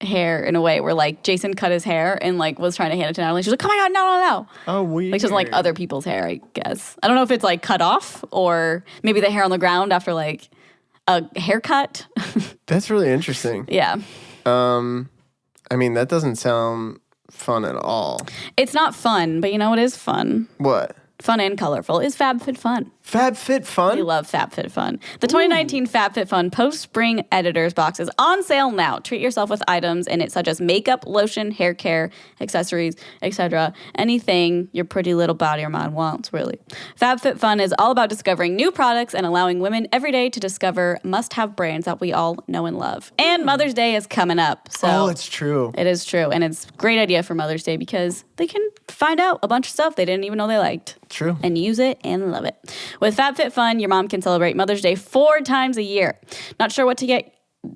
hair in a way where like Jason cut his hair and like was trying to hand it to Natalie. She's like, oh my God, no. Oh, weird. Like she doesn't like other people's hair, I guess. I don't know if it's like cut off or maybe the hair on the ground after like a haircut. That's really interesting. Yeah. I mean, that doesn't sound fun at all. It's not fun, but you know what is fun? What? Fun and colorful is FabFitFun. FabFitFun? We love FabFitFun. The 2019 FabFitFun post-spring editors box is on sale now. Treat yourself with items in it such as makeup, lotion, hair care, accessories, etc. Anything your pretty little body or mind wants, really. FabFitFun is all about discovering new products and allowing women every day to discover must-have brands that we all know and love. And Mother's Day is coming up. So it's true. It is true. And it's a great idea for Mother's Day because they can find out a bunch of stuff they didn't even know they liked. True. And use it and love it. With FabFitFun, your mom can celebrate Mother's Day 4 times a year. Not sure what to get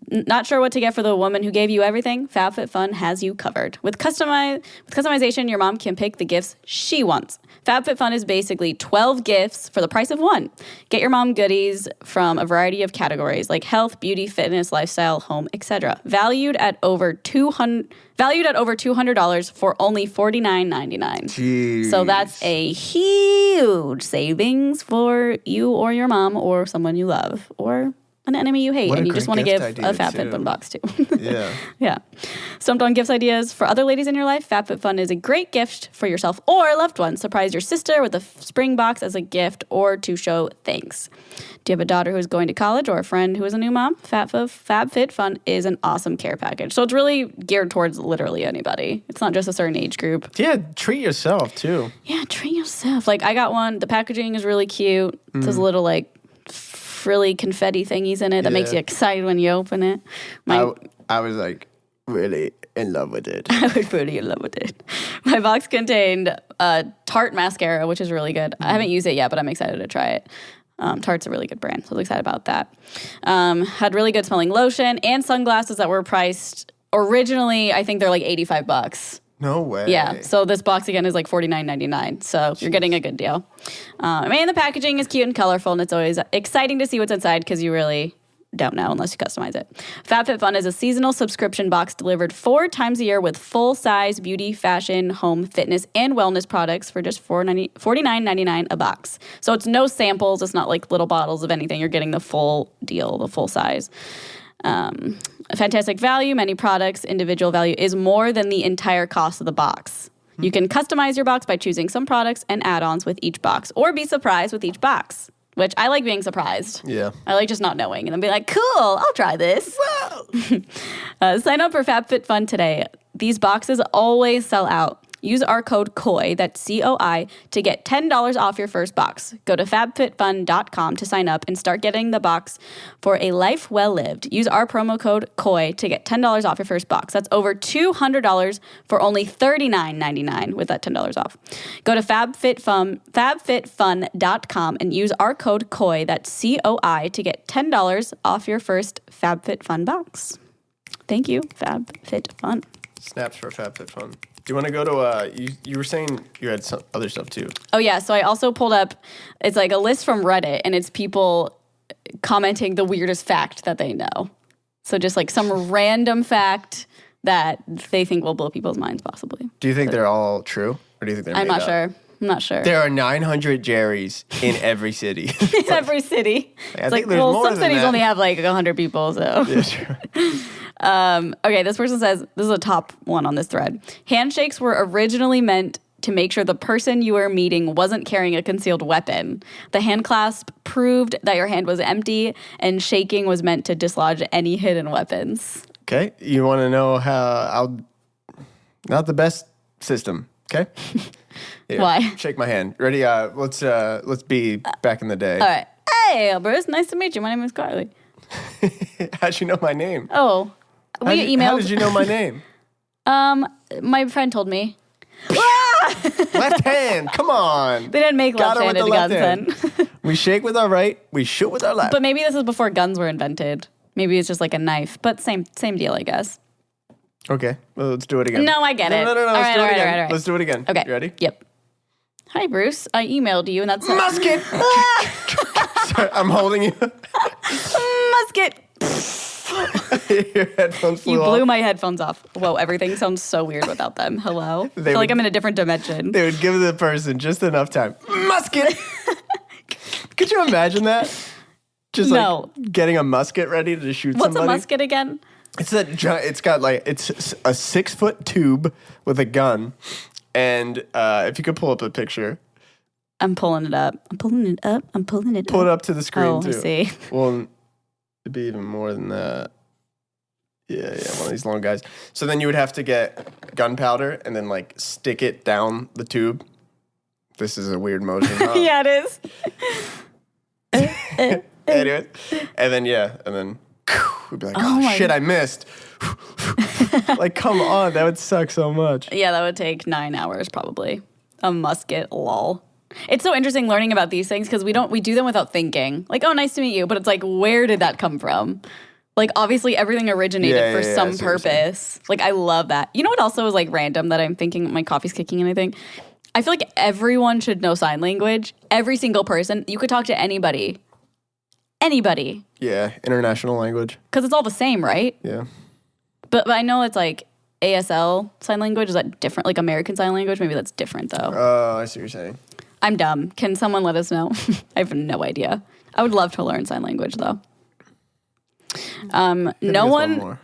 Not sure what to get for the woman who gave you everything? FabFitFun has you covered. With customization, your mom can pick the gifts she wants. FabFitFun is basically 12 gifts for the price of one. Get your mom goodies from a variety of categories like health, beauty, fitness, lifestyle, home, etc. Valued at over $200 for only $49.99. Jeez. So that's a huge savings for you or your mom or someone you love or an enemy you hate What a and you great just want to gift give idea, a FabFitFun too. box to. Yeah. Yeah. Stumped on gifts ideas for other ladies in your life? FabFitFun is a great gift for yourself or a loved one. Surprise your sister with a spring box as a gift or to show thanks. Do you have a daughter who's going to college or a friend who is a new mom? FabFitFun is an awesome care package. So it's really geared towards literally anybody. It's not just a certain age group. Yeah, treat yourself, too. Yeah, treat yourself. Like, I got one. The packaging is really cute. There's a little, like, frilly confetti thingies in it that makes Yeah. you excited when you open it. I was like really in love with it. I was pretty in love with it. My box contained Tarte mascara, which is really good. I haven't used it yet, but I'm excited to try it. Tarte's a really good brand, so I was excited about that. Had really good smelling lotion and sunglasses that were priced originally, I think they're like $85. No way. Yeah, so this box again is like $49.99, so you're getting a good deal. And the packaging is cute and colorful, and it's always exciting to see what's inside because you really don't know unless you customize it. FabFitFun is a seasonal subscription box delivered 4 times a year with full-size beauty, fashion, home, fitness, and wellness products for just $49.99 a box. So it's no samples. It's not like little bottles of anything. You're getting the full deal, the full size. A fantastic value, many products, individual value is more than the entire cost of the box. You can customize your box by choosing some products and add-ons with each box or be surprised with each box, which I like being surprised. Yeah. I like just not knowing and then be like, cool, I'll try this. Wow. Sign up for FabFitFun today. These boxes always sell out. Use our code KOI, that's C-O-I, to get $10 off your first box. Go to fabfitfun.com to sign up and start getting the box for a life well lived. Use our promo code KOI to get $10 off your first box. That's over $200 for only $39.99 with that $10 off. Go to fabfitfun.com and use our code KOI, that's C-O-I, to get $10 off your first FabFitFun box. Thank you, FabFitFun. Snaps for FabFitFun. Do you want to go to, you were saying you had some other stuff too. Oh, yeah. So I also pulled up, it's like a list from Reddit, and it's people commenting the weirdest fact that they know. So just like some random fact that they think will blow people's minds, possibly. Do you think they're all true? Or do you think they're I'm made not up? sure. I'm not sure. There are 900 Jerrys in every city. In every city. I It's think like, there's well, more some than cities that. only have like 100 people, so. Yeah, sure. Okay, this person says, this is a top one on this thread. Handshakes were originally meant to make sure the person you were meeting wasn't carrying a concealed weapon. The hand clasp proved that your hand was empty, and shaking was meant to dislodge any hidden weapons. Okay, you want to know how not the best system, okay? Here, Why? Shake my hand. Ready? Let's be back in the day. All right. Hey, Bruce, nice to meet you. My name is Carly. How'd you know my name? Oh, we How emailed. did you know my name? My friend told me. Left hand. Come on. They didn't make Got her with left-handed the guns left then. We shake with our right. We shoot with our left. But maybe this is before guns were invented. Maybe it's just like a knife, but same deal, I guess. Okay, well, let's do it again. No, I get it. No. All Let's right, do all it right, again. all right, all right. Let's do it again. Okay. You ready? Yep. Hi, Bruce. I emailed you, and that's Musket. Sorry, I'm holding you. musket. Your headphones flew You off. blew my headphones off. Whoa, everything sounds so weird without them. Hello? I feel like I'm in a different dimension. They would give the person just enough time. Musket. Could you imagine that? Just No. like getting a musket ready to shoot What's somebody. a musket again? It's that giant. It's got like it's a 6-foot tube with a gun, and if you could pull up a picture, I'm pulling it up. pull it up to the screen Oh, I too. see. Well, it'd be even more than that. Yeah, one of these long guys. So then you would have to get gunpowder and then like stick it down the tube. This is a weird motion. Huh? Yeah, it is. Anyway, and then we'd be like, Oh oh, my shit, I missed. Like, come on, that would suck so much. Yeah, that would take 9 hours probably. A musket, lol. It's so interesting learning about these things because we do them without thinking. Like, oh, nice to meet you. But it's like, where did that come from? Like, obviously, everything originated for some I see what you're saying. purpose. Like, I love that. You know what also is, like, random that I'm thinking my coffee's kicking and I think? I feel like everyone should know sign language. Every single person. You could talk to anybody. Anybody. Yeah, international language. Because it's all the same, right? Yeah. But I know it's, like, ASL sign language. Is that different? Like, American sign language? Maybe that's different, though. Oh, I see what you're saying. I'm dumb. Can someone let us know? I have no idea. I would love to learn sign language, though. No one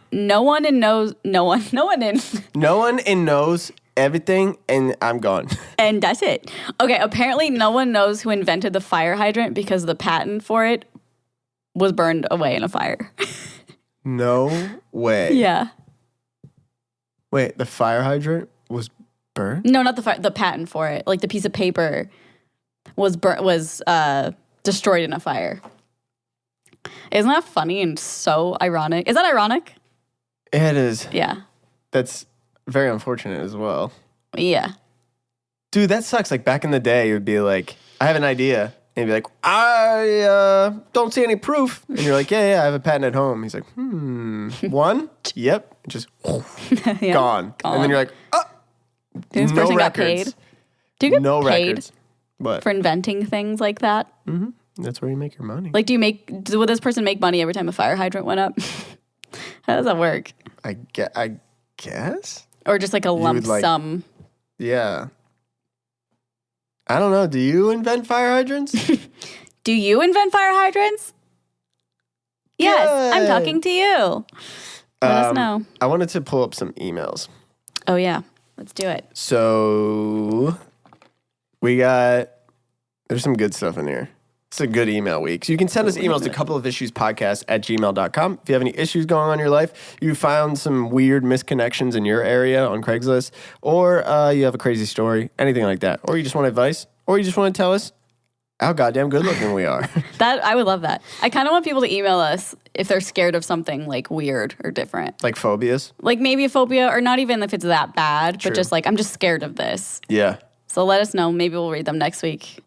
knows everything, and I'm gone. And that's it. Okay, apparently no one knows who invented the fire hydrant because the patent for it was burned away in a fire. No way. Yeah. Wait, the fire hydrant was burned? No, not the fire. The patent for it, like the piece of paper, was destroyed in a fire. Isn't that funny and so ironic? Is that ironic? It is. Yeah. That's very unfortunate as well. Yeah. Dude, that sucks. Like, back in the day, it would be like, I have an idea. And you'd be like, I don't see any proof. And you're like, yeah, I have a patent at home. He's like, one? Yep. Just Yeah. gone. And then you're like, oh, This person got paid. Do you get no paid records. But for inventing things like that? that's where you make your money. Like, would this person make money every time a fire hydrant went up? How does that work? I guess? Or just like a lump would, like- sum? Yeah. I don't know. Do you invent fire hydrants? Do you invent fire hydrants? Yes, I'm Yeah. talking to you. Let us know. I wanted to pull up some emails. Oh, yeah. Let's do it. So there's some good stuff in here. It's a good email week. So you can send us emails to coupleofissuespodcast@gmail.com. If you have any issues going on in your life, you found some weird misconnections in your area on Craigslist, or you have a crazy story, anything like that, or you just want advice, or you just want to tell us how goddamn good looking we are. I would love that. I kind of want people to email us if they're scared of something like weird or different. Like phobias? Like maybe a phobia, or not even if it's that bad, True. but just like, I'm just scared of this. Yeah. So let us know. Maybe we'll read them next week.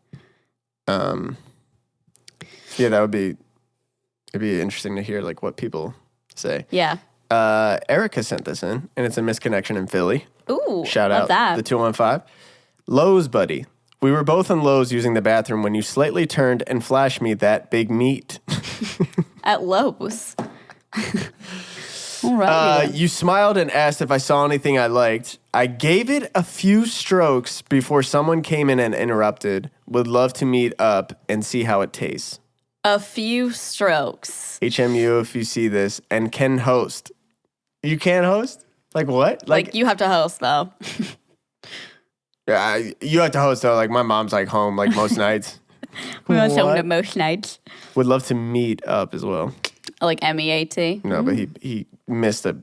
Yeah, it'd be interesting to hear like what people say. Yeah. Erica sent this in, and it's a misconnection in Philly. Ooh, Shout love out that. the 215. Lowe's, buddy. We were both in Lowe's using the bathroom when you slightly turned and flashed me that big meat. At Lowe's. All right. You smiled and asked if I saw anything I liked. I gave it a few strokes before someone came in and interrupted. Would love to meet up and see how it tastes. A few strokes. HMU, if you see this, and can host. You can't host? Like what? Like you have to host though. You have to host though. Like my mom's like home like most nights. We want home What? to most nights. Would love to meet up as well. Like MEAT. No, but he missed a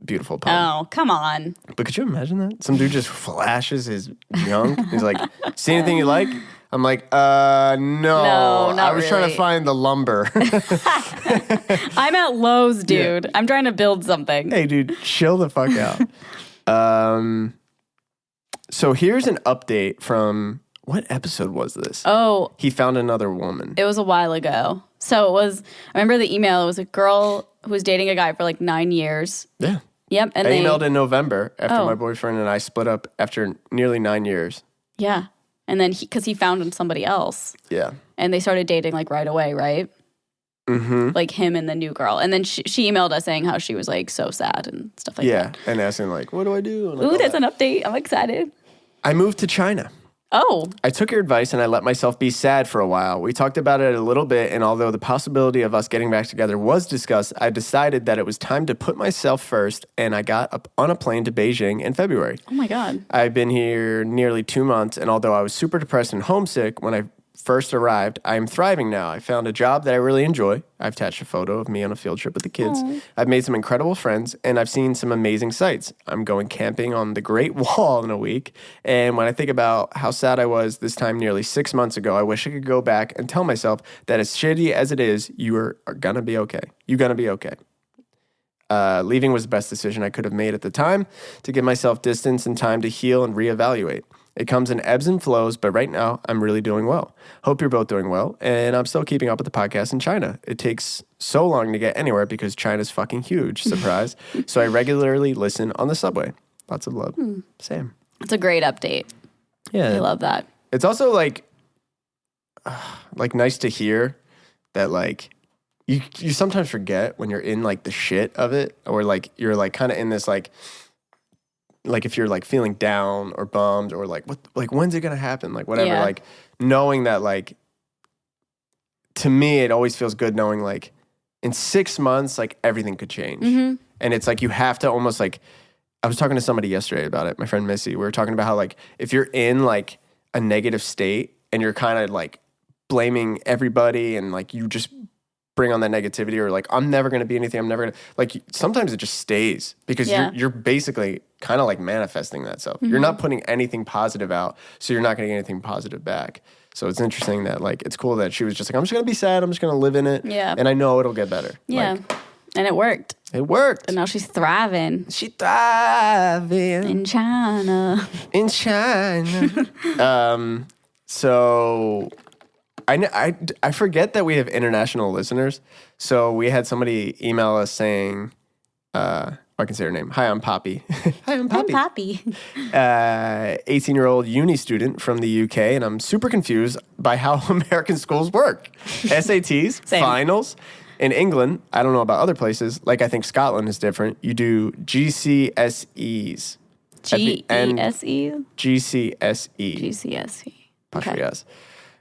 beautiful pun. Oh, come on. But could you imagine that? Some dude just flashes his junk. He's like, see anything you like? I'm like, no. No, not I was trying to really. find the lumber. I'm at Lowe's, dude. I'm trying to build something. Hey, dude, chill the fuck out. So here's an update from, what episode was this? Oh, He found another woman. it was a while ago. So I remember the email. It was a girl who was dating a guy for like 9 years. Yeah. Yep. And I they emailed in November after Oh. my boyfriend and I split up after nearly 9 years. Yeah. And then because he found somebody else. Yeah. And they started dating like right away, right? Mm-hmm. Like him and the new girl. And then she emailed us saying how she was like so sad and stuff like Yeah. that. And asking like, what do I do? And, like, Ooh, all there's that. an update. I'm excited. I moved to China. Oh, I took your advice and I let myself be sad for a while. We talked about it a little bit, and although the possibility of us getting back together was discussed, I decided that it was time to put myself first, and I got up on a plane to Beijing in February. oh my God. I've been here nearly 2 months, and although I was super depressed and homesick when I first arrived, I am thriving now. I found a job that I really enjoy. I've attached a photo of me on a field trip with the kids. Aw. I've made some incredible friends, and I've seen some amazing sights. I'm going camping on the Great Wall in a week, and when I think about how sad I was this time nearly 6 months ago, I wish I could go back and tell myself that as shitty as it is, you are gonna be okay. You're gonna be okay. Leaving was the best decision I could have made at the time to give myself distance and time to heal and reevaluate. It comes in ebbs and flows, but right now I'm really doing well. Hope you're both doing well. And I'm still keeping up with the podcast in China. It takes so long to get anywhere because China's fucking huge. Surprise. So I regularly listen on the subway. Lots of love. Sam. It's a great update. Yeah. I love that. It's also like nice to hear that like you sometimes forget when you're in like the shit of it, or like you're like kind of in this like if you're like feeling down or bummed or like what, like when's it gonna happen, like whatever, Yeah. like knowing that, like to me it always feels good knowing like in 6 months like everything could change. And it's like you have to almost like, I was talking to somebody yesterday about it, my friend Missy. We were talking about how like if you're in like a negative state and you're kind of like blaming everybody and like you just bring on that negativity, or like I'm never going to be anything, I'm never going to, like sometimes it just stays because you're basically kind of like manifesting that self. You're not putting anything positive out, so you're not going to get anything positive back. So it's interesting that like it's cool that she was just like, I'm just going to be sad, I'm just going to live in it. Yeah. And I know it'll get better. Yeah. Like, And it worked. it worked. And now she's thriving She thriving in China. in China. So I forget that we have international listeners. So we had somebody email us saying, I can say her name. Hi, I'm Poppy. Hi, I'm Poppy. Poppy. 18-year-old uni student from the UK, and I'm super confused by how American schools work. SATs, Same. finals. In England, I don't know about other places, like I think Scotland is different. You do GCSEs. G-E-S-E? GCSE. GCSE. Apostrophe S.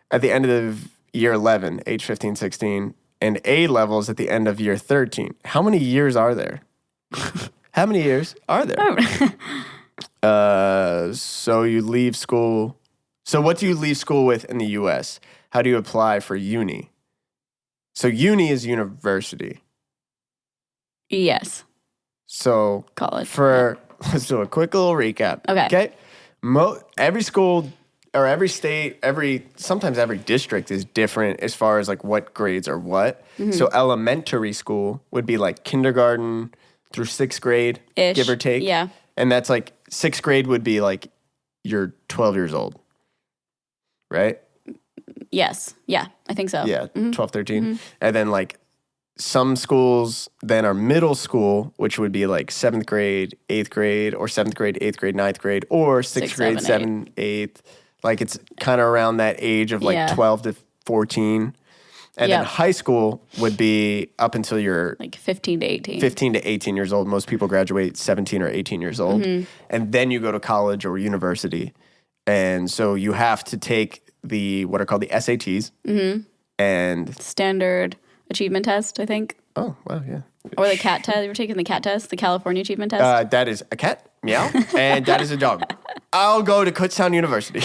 At the end of year 11, age 15, 16, and A levels at the end of year 13. How many years are there? How many years are there? So you leave school. So what do you leave school with in the U.S.? How do you apply for uni? So uni is university. Yes. So College. let's do a quick little recap. Okay. Every school or every state, sometimes every district is different as far as like what grades are what. So elementary school would be like kindergarten through 6th grade, Ish. give or take. Yeah. And that's like 6th grade would be like you're 12 years old, right? Yes. Yeah, I think so. Yeah, 12, 13. And then like some schools then are middle school, which would be like 7th grade, 8th grade, or 7th grade, 8th grade, 9th grade, or 6th grade, 7th, 8th. Like it's kind of around that age of like 12 to 14. And then high school would be up until you're like 15 to 18. 15 to 18 years old. Most people graduate 17 or 18 years old. And then you go to college or university. And so you have to take what are called the SATs. And Standard Achievement Test, I think. oh, wow, yeah. Or the CAT test. You were taking the CAT test, the California Achievement Test? That is a cat, meow, and that is a dog. I'll go to Kutztown University.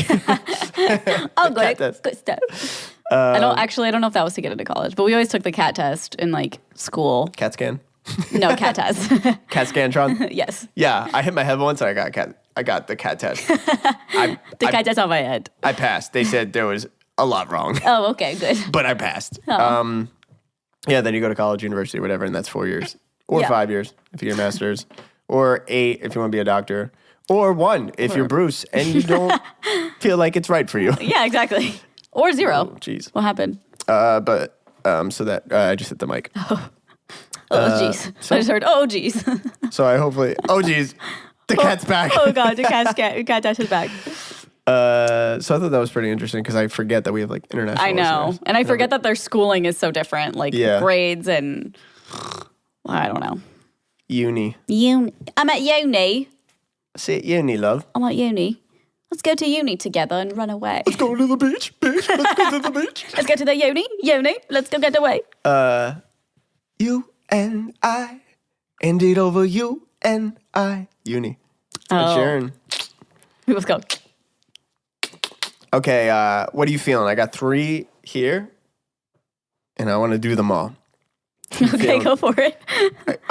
Oh, good. test. Good stuff. I don't know if that was to get into college, but we always took the CAT test in like school. Cat scan? No, CAT test. Cat scantron? Yes. Yeah, I hit my head once and I got the cat test. CAT test on my head. I passed. They said there was a lot wrong. Oh, okay, good. But I passed. Oh. Yeah, then you go to college, university, whatever, and that's 4 years. Or 5 years if you get a master's. Or 8 if you want to be a doctor. Or 1 if you're Bruce and you don't feel like it's right for you. Yeah, exactly. Or 0. Oh, jeez. What happened? So that I just hit the mic. Oh, jeez. I just heard, oh, jeez. So I hopefully, oh, geez, the cat's back. Oh, God, the cat test is back. So I thought that was pretty interesting because I forget that we have like international. I know. listeners. And I forget that their schooling is so different, like grades and I don't know. Uni. I'm at uni. See at uni, love. I'm at uni. Let's go to uni together and run away. Let's go to the beach, bitch. Let's go to the beach. Let's go to the uni. Let's go get away. You and I ended over you and I. Uni. Oh. Sharon. Let's go. Okay, what are you feeling? I got 3 here, and I want to do them all. Okay, go for it.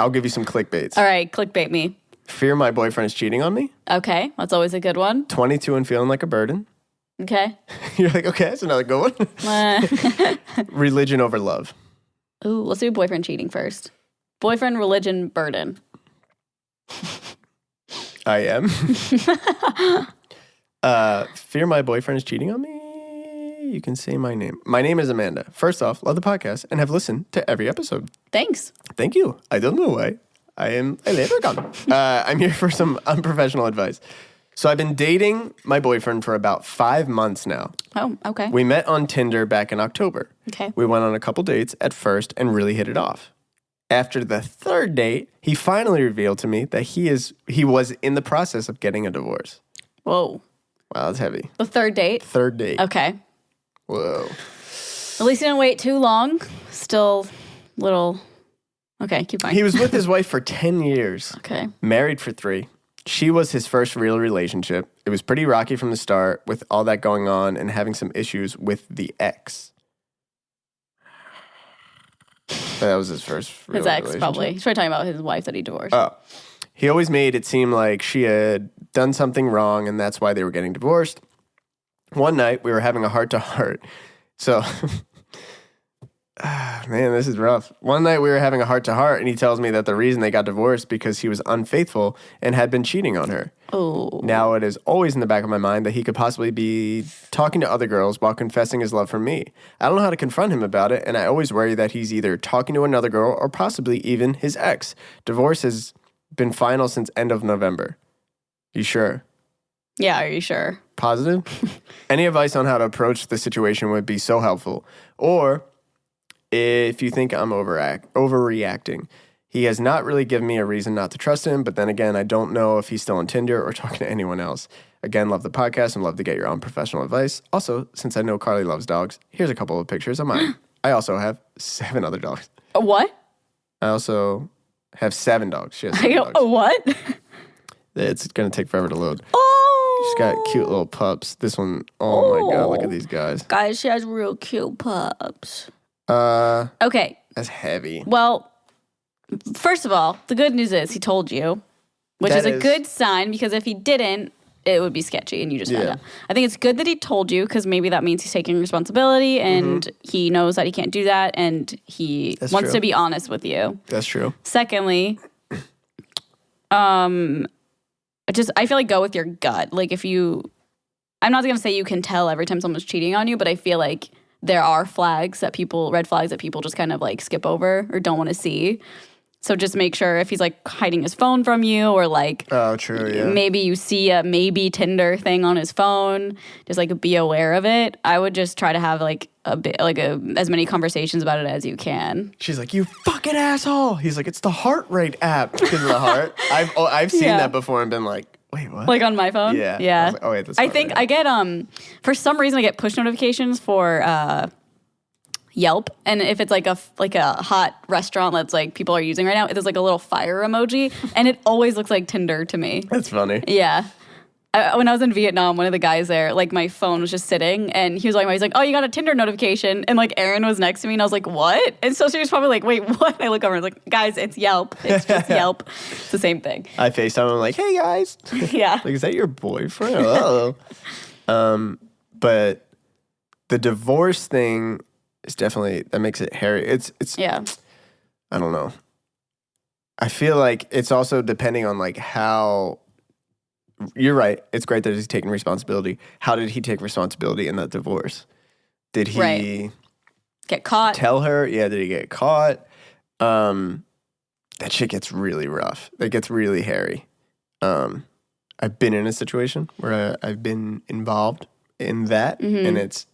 I'll give you some clickbaits. All right, clickbait me. Fear my boyfriend is cheating on me. Okay, that's always a good one. 22 and feeling like a burden. Okay. You're like, okay, that's another good one. Religion over love. Ooh, let's do boyfriend cheating first. Boyfriend, religion, burden. I am. Fear my boyfriend is cheating on me. You can say my name. My name is Amanda. First off, love the podcast and have listened to every episode. Thanks. Thank you. I don't know why. I am a leprechaun. I'm here for some unprofessional advice. So I've been dating my boyfriend for about 5 months now. Oh, okay. We met on Tinder back in October. Okay. We went on a couple dates at first and really hit it off. After the third date, he finally revealed to me that he was in the process of getting a divorce. Whoa. Wow, that's heavy. The third date? Third date. Okay. Whoa. At least he didn't wait too long. Still little... Okay, keep going. He was with his wife for 10 years. Okay. Married for 3. She was his first real relationship. It was pretty rocky from the start with all that going on and having some issues with the ex. That was his first real His ex, relationship. probably. He's probably talking about his wife that he divorced. Oh. He always made it seem like she had done something wrong and that's why they were getting divorced. One night, we were having a heart-to-heart. So... Man, this is rough. One night we were having a heart-to-heart, and he tells me that the reason they got divorced because he was unfaithful and had been cheating on her. Oh. Now it is always in the back of my mind that he could possibly be talking to other girls while confessing his love for me. I don't know how to confront him about it, and I always worry that he's either talking to another girl or possibly even his ex. Divorce has been final since end of November. You sure? Yeah, are you sure? Positive? Any advice on how to approach the situation would be so helpful. Or... if you think I'm overreacting. He has not really given me a reason not to trust him, but then again, I don't know if he's still on Tinder or talking to anyone else. Again, love the podcast and love to get your own professional advice. Also, since I know Carly loves dogs, here's a couple of pictures of mine. I also have 7 other dogs. What? I also have 7 dogs. She has 7 dogs. What? It's going to take forever to load. Oh. She's got cute little pups. This one, oh my God, look at these guys. Guys, she has real cute pups. Okay. That's heavy. Well, first of all, the good news is he told you, which is a good sign because if he didn't, it would be sketchy and you just found out. I think it's good that he told you because maybe that means he's taking responsibility and he knows that he can't do that and he wants to be honest with you. That's true. Secondly, I feel like go with your gut. Like I'm not going to say you can tell every time someone's cheating on you, but I feel like there are red flags that people just kind of like skip over or don't want to see. So just make sure if he's like hiding his phone from you or like, oh, true, yeah. Maybe you see a maybe Tinder thing on his phone, just like be aware of it. I would just try to have like as many conversations about it as you can. She's like, you fucking asshole. He's like, it's the heart rate app because of the heart. I've seen that before and been like, wait, what? Like on my phone? Yeah. Yeah. I was like, oh, wait, that's I think I get, for some reason, I get push notifications for Yelp. And if it's like a hot restaurant that's like people are using right now, there's like a little fire emoji. And it always looks like Tinder to me. That's funny. Yeah. When I was in Vietnam, one of the guys there, like my phone was just sitting and he was like, oh, you got a Tinder notification. And like Erin was next to me and I was like, what? And so she was probably like, wait, what? And I look over and I was like, guys, it's Yelp. It's just Yelp. It's the same thing. I FaceTime him like, hey guys. Yeah. Like, is that your boyfriend? Oh. But the divorce thing is definitely, that makes it hairy. It's yeah. I don't know. I feel like it's also depending on like how. You're right. It's great that he's taking responsibility. How did he take responsibility in that divorce? Did he get caught? Tell her? Yeah, did he get caught? That shit gets really rough. It gets really hairy. I've been in a situation where I've been involved in that, and it's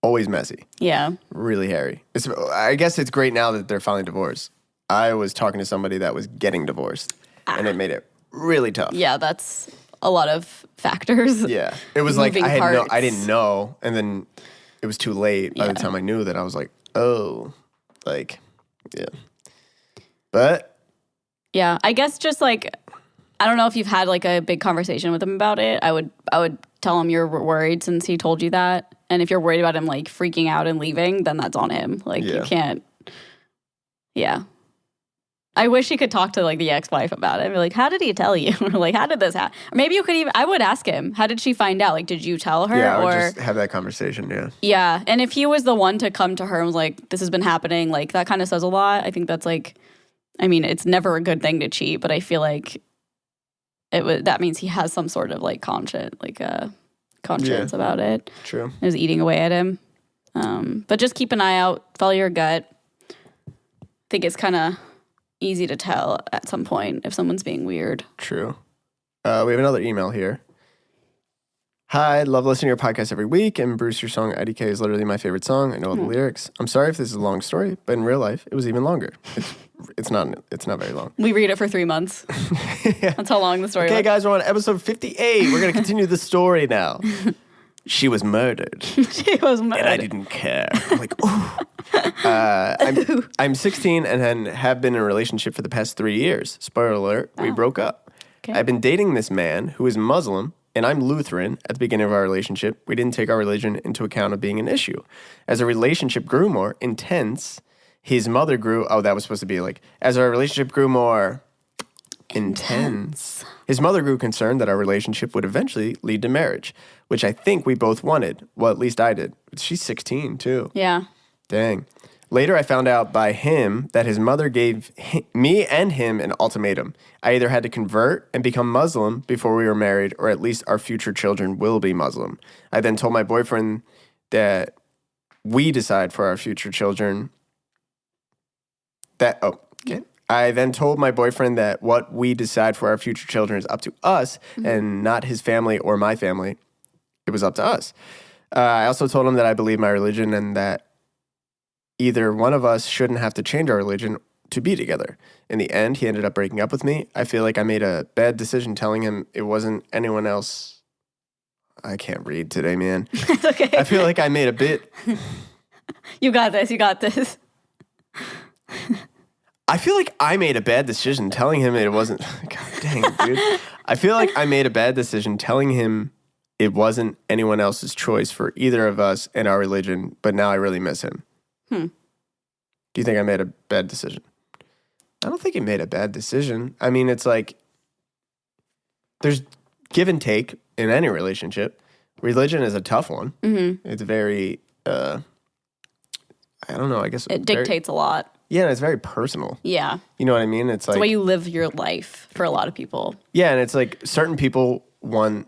always messy. Yeah. Really hairy. I guess it's great now that they're finally divorced. I was talking to somebody that was getting divorced, and it made it really tough. Yeah, that's a lot of factors. Yeah. It was like I didn't know, and then it was too late by the time I knew that. I was like, oh, like, yeah. But yeah, I guess just like, I don't know if you've had like a big conversation with him about it. I would tell him you're worried since he told you that. And if you're worried about him like freaking out and leaving, then that's on him. Like you can't. Yeah. I wish he could talk to like the ex-wife about it. Be like, how did he tell you? Or like, how did this happen? Or maybe you could even, I would ask him, how did she find out? Like, did you tell her? Yeah, I would just have that conversation, yeah. Yeah, and if he was the one to come to her and was like, this has been happening, like that kind of says a lot. I think that's like, I mean, it's never a good thing to cheat, but I feel like that means he has some sort of like conscience about it. True. It was eating away at him. But just keep an eye out, follow your gut. I think it's kind of easy to tell at some point if someone's being weird. True. We have another email here. Hi, love listening to your podcast every week, and Bruce, your song IDK is literally my favorite song. I know all the lyrics. I'm sorry if this is a long story, but in real life, it was even longer. It's not very long. We read it for 3 months. Yeah. That's how long the story was. Okay, guys, we're on episode 58. We're going to continue the story now. She was murdered. She was murdered. And I didn't care. I'm like, ooh. I'm 16 and have been in a relationship for the past 3 years. Spoiler alert, we broke up. Okay. I've been dating this man who is Muslim, and I'm Lutheran. At the beginning of our relationship, we didn't take our religion into account of being an issue. As the relationship grew more intense, his mother grew... Oh, that was supposed to be like... As our relationship grew more intense, his mother grew concerned that our relationship would eventually lead to marriage, which I think we both wanted. Well, at least I did. She's 16, too. Yeah. Dang. Later, I found out by him that his mother gave me and him an ultimatum. I either had to convert and become Muslim before we were married, or at least our future children will be Muslim. I then told my boyfriend that we decide for our future children I then told my boyfriend that what we decide for our future children is up to us and not his family or my family. It was up to us. I also told him that I believe my religion and that either one of us shouldn't have to change our religion to be together. In the end, he ended up breaking up with me. I feel like I made a bad decision telling him it wasn't anyone else. I can't read today, man. It's okay. I feel like I made a bit... You got this. You got this. I feel like I made a bad decision telling him it wasn't... God dang it, dude. I feel like I made a bad decision telling him it wasn't anyone else's choice for either of us and our religion, but now I really miss him. Do you think I made a bad decision? I don't think he made a bad decision. I mean, it's like there's give and take in any relationship. Religion is a tough one. Mm-hmm. It's very, I don't know, I guess. It dictates a lot. Yeah, and it's very personal. Yeah. You know what I mean? It's like the way you live your life for a lot of people. Yeah, and it's like certain people want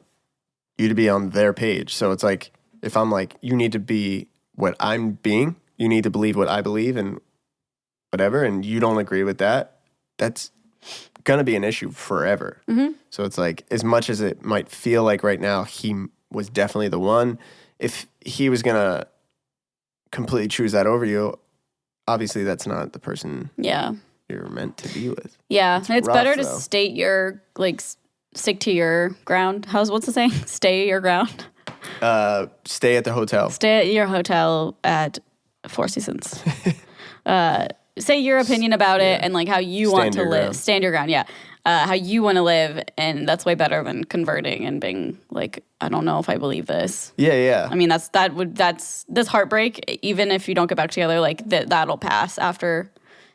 you to be on their page. So it's like if I'm like, you need to be what I'm being, you need to believe what I believe and whatever, and you don't agree with that, that's going to be an issue forever. Mm-hmm. So it's like, as much as it might feel like right now he was definitely the one, if he was going to completely choose that over you, obviously that's not the person you're meant to be with. Yeah, it's rough, better to state your, like, stick to your ground. What's the saying? Stay your ground? Stay at the hotel. Stay at your hotel at Four Seasons. Say your opinion about it and like how you want to live. Stand your ground, yeah. How you want to live, and that's way better than converting and being like, I don't know if I believe this. Yeah, yeah. I mean, that's this heartbreak. Even if you don't get back together, like that'll pass after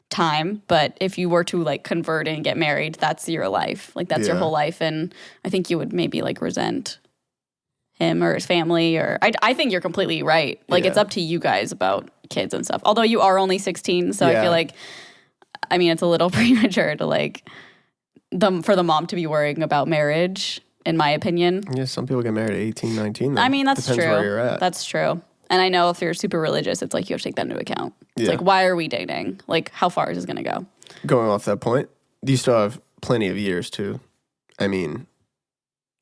time. But if you were to like convert and get married, that's your life. Like that's your whole life, and I think you would maybe like resent him or his family, or I think you're completely right. Like it's up to you guys about kids and stuff. Although you are only 16, so I feel like, I mean, it's a little premature to like for the mom to be worrying about marriage, in my opinion. Yeah, some people get married at 18, 19. Though. I mean, that's Depends true. Where you're at. That's true. And I know if you're super religious, it's like you have to take that into account. It's like, why are we dating? Like, how far is this going to go? Going off that point, you still have plenty of years too. I mean,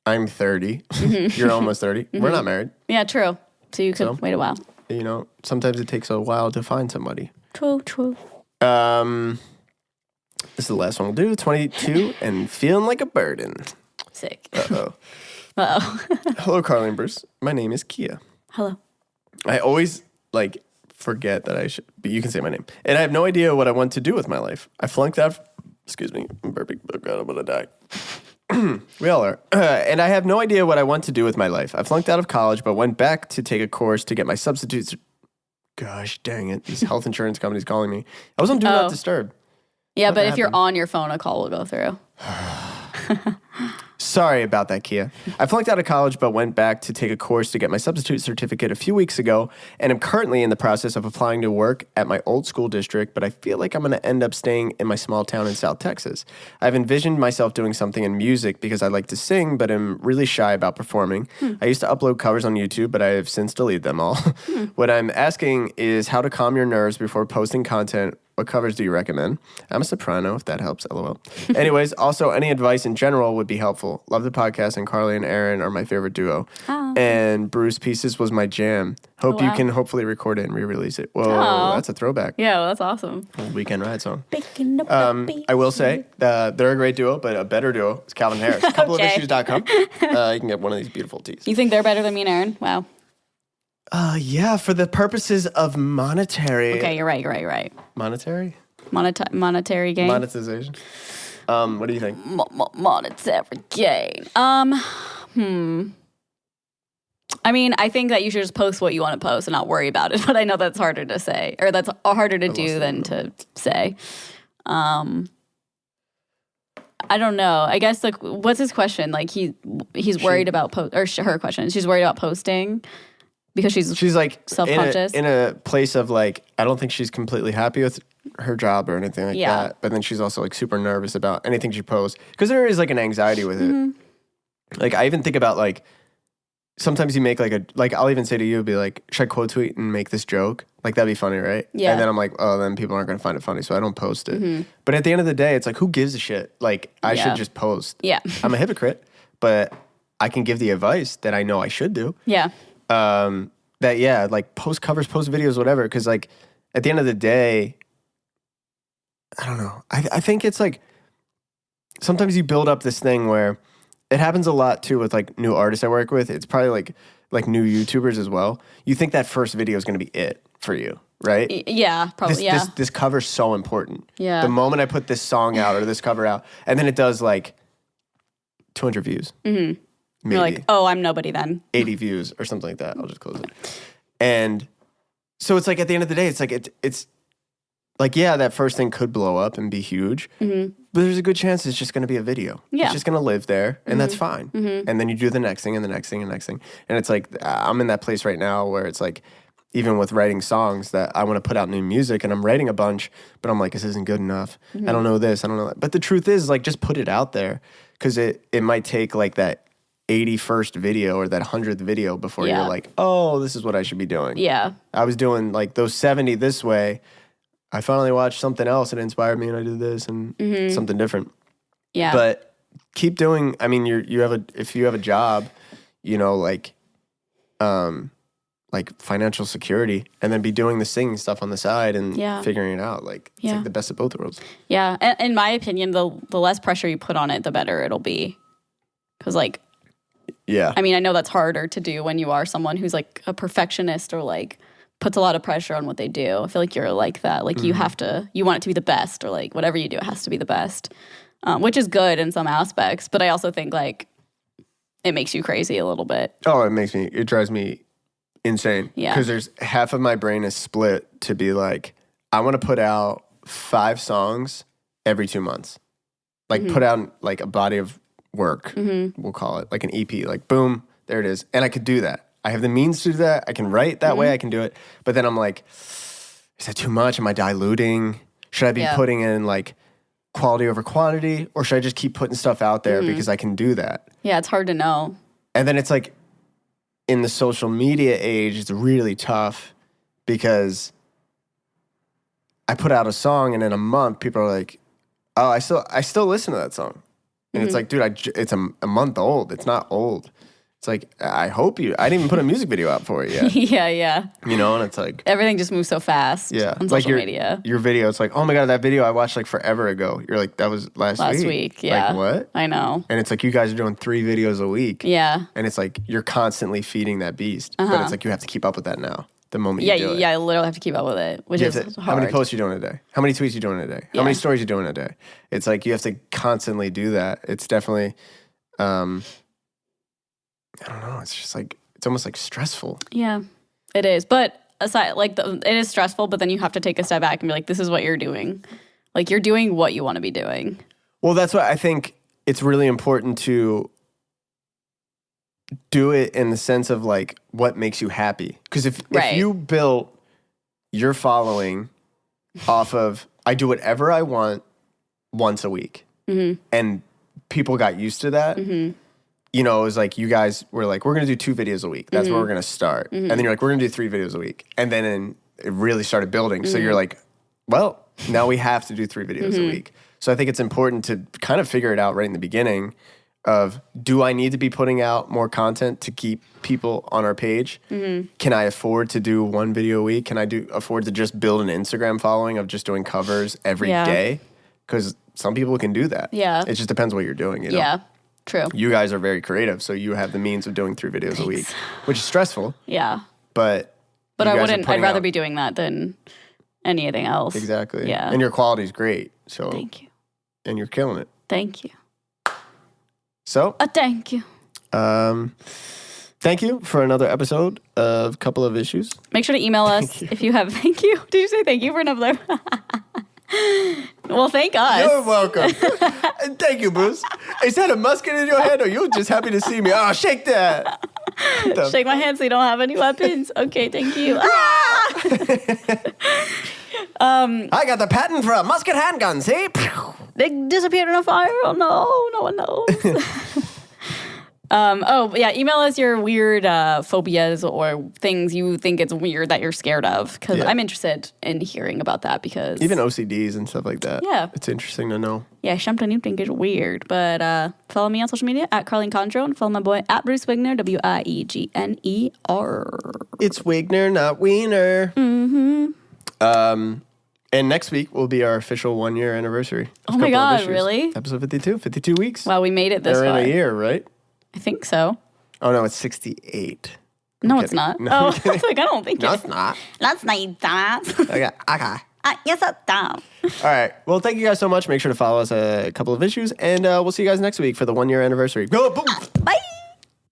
I'm 30. You're almost 30. We're not married. Yeah, true. So you could wait a while. You know, sometimes it takes a while to find somebody. True. This is the last one we'll do. 22 and feeling like a burden. Sick. Uh-oh. Uh-oh. Hello, Carly and Bruce. My name is Kia. Hello. I always, forget that I should, but you can say my name. And I have no idea what I want to do with my life. I flunked out, excuse me, I'm burping, oh God, I'm gonna die. We all are. And I have no idea what I want to do with my life. I flunked out of college, but went back to take a course to get my substitutes. Gosh, dang it. These health insurance companies calling me. I was on Do Not Disturb. Yeah, but if you're on your phone, a call will go through. Sorry about that, Kia. I flunked out of college, but went back to take a course to get my substitute certificate a few weeks ago, and am currently in the process of applying to work at my old school district, but I feel like I'm going to end up staying in my small town in South Texas. I've envisioned myself doing something in music because I like to sing, but am really shy about performing. I used to upload covers on YouTube, but I have since deleted them all. What I'm asking is how to calm your nerves before posting content. What covers do you recommend? I'm a soprano, if that helps, lol. Anyways, also, any advice in general would be helpful. Love the podcast, and Carly and Aaron are my favorite duo. Oh. And Bruce Pieces was my jam. Hope you can hopefully record it and re-release it. Whoa, that's a throwback. Yeah, well, that's awesome. Old Weekend Ride song. I will say, they're a great duo, but a better duo is Calvin Harris. Coupleofissues.com. You can get one of these beautiful tees. You think they're better than me and Aaron? Wow. Yeah, for the purposes of monetary. Okay, you're right. Monetary? Monetary gain? Monetization. What do you think? Monetary gain. I mean, I think that you should just post what you want to post and not worry about it. But I know that's harder to say, or that's harder to do than to say. I don't know. I guess like, what's his question? Like he's worried about her question. She's worried about posting. Because she's like self-conscious in a place of like, I don't think she's completely happy with her job or anything like that. But then she's also like super nervous about anything she posts because there is like an anxiety with it. Like I even think about like sometimes you make like I'll even say to you, be like, should I quote tweet and make this joke? Like that'd be funny, right? Yeah. And then I'm like, oh, then people aren't gonna find it funny, so I don't post it. But at the end of the day, it's like, who gives a shit? Like I should just post. Yeah. I'm a hypocrite, but I can give the advice that I know I should do. Yeah. Like post covers, post videos, whatever. Because like at the end of the day, I don't know. I think it's like sometimes you build up this thing where it happens a lot too with like new artists I work with. It's probably like new YouTubers as well. You think that first video is going to be it for you, right? Yeah, probably. This cover's so important. Yeah. The moment I put this song out or this cover out, and then it does like 200 views. Maybe. You're like, oh, I'm nobody then. 80 views or something like that. I'll just close it. And so it's like at the end of the day, it's like it's like, yeah, that first thing could blow up and be huge, but there's a good chance it's just going to be a video. Yeah. It's just going to live there, and that's fine. And then you do the next thing and the next thing and the next thing. And it's like I'm in that place right now where it's like even with writing songs that I want to put out new music, and I'm writing a bunch, but I'm like, this isn't good enough. I don't know this. I don't know that. But the truth is, like, just put it out there because it might take like that 81st video or that 100th video before you're like, oh, this is what I should be doing. Yeah. I was doing like those 70 this way. I finally watched something else and it inspired me and I did this and something different. Yeah. But keep doing, I mean, if you have a job, you know, like financial security, and then be doing the singing stuff on the side and figuring it out. Like, it's like the best of both worlds. Yeah. And in my opinion, the less pressure you put on it, the better it'll be. Because like, yeah. I mean, I know that's harder to do when you are someone who's like a perfectionist or like puts a lot of pressure on what they do. I feel like you're like that. Like you have to, you want it to be the best, or like whatever you do, it has to be the best, which is good in some aspects. But I also think like it makes you crazy a little bit. Oh, it drives me insane. Yeah. Because there's half of my brain is split to be like, I want to put out 5 songs every 2 months. Like put out like a body of work, we'll call it, like an EP, like boom, there it is. And I could do that. I have the means to do that. I can write that way, I can do it. But then I'm like, is that too much? Am I diluting? Should I be putting in like quality over quantity? Or should I just keep putting stuff out there because I can do that? Yeah, it's hard to know. And then it's like, in the social media age, it's really tough because I put out a song and in a month, people are like, oh, I still listen to that song. And it's like, dude, it's a month old. It's not old. It's like, I didn't even put a music video out for it yet. Yeah. You know, and it's like, everything just moves so fast on social media. Your video, it's like, oh my God, that video I watched like forever ago. You're like, that was last week. Yeah. Like, what? I know. And it's like, you guys are doing 3 videos a week. Yeah. And it's like, you're constantly feeding that beast. But it's like, you have to keep up with that now. The moment you do it. Yeah, I literally have to keep up with it, which is hard. How many posts are you doing a day? How many tweets are you doing a day? How many stories are you doing a day? It's like, you have to constantly do that. It's definitely, I don't know. It's just like, it's almost like stressful. Yeah, it is. But aside, like, it is stressful, but then you have to take a step back and be like, this is what you're doing. Like, you're doing what you want to be doing. Well, that's why I think it's really important to do it in the sense of like what makes you happy. Because if you built your following off of I do whatever I want once a week, and people got used to that. You know, it was like you guys were like, we're going to do 2 videos a week. That's where we're going to start. And then you're like, we're going to do 3 videos a week. And then it really started building. So you're like, well, now we have to do 3 videos a week. So I think it's important to kind of figure it out right in the beginning of, do I need to be putting out more content to keep people on our page? Can I afford to do 1 video a week? Can I afford to just build an Instagram following of just doing covers every day? Because some people can do that. Yeah. It just depends what you're doing, you know? Yeah. True. You guys are very creative, so you have the means of doing 3 videos a week, which is stressful. Yeah. But I wouldn't, I'd rather be doing that than anything else. Exactly. Yeah. And your quality is great. So thank you. And you're killing it. Thank you. So thank you. Thank you for another episode of Couple of Issues. Make sure to email us if you have. Thank you. Did you say thank you for another? Well, thank us. You're welcome. Thank you, Bruce. Is that a musket in your head, or you're just happy to see me? Oh, shake that. Shake my hand so you don't have any weapons. Okay, thank you. I got the patent for a musket handgun, see? They disappeared in a fire. Oh, no. No one knows. Email us your weird phobias or things you think it's weird that you're scared of, because I'm interested in hearing about that, because even OCDs and stuff like that. Yeah, it's interesting to know. Yeah, something you think is weird. But follow me on social media at Carlene Condro, and follow my boy at Bruce Wigner, Wigner. It's Wigner, not Wiener. And next week will be our official 1-year anniversary. Oh my God, really? Episode 52 weeks. Wow, we made it this far. They're in a year, right? I think so. Oh, no, it's 68. No, it's not. No, I was like, I don't think it's not. That's not that. Okay. Yes, that's dumb. All right. Well, thank you guys so much. Make sure to follow us a Couple of Issues, and we'll see you guys next week for the 1-year anniversary. Go, boom.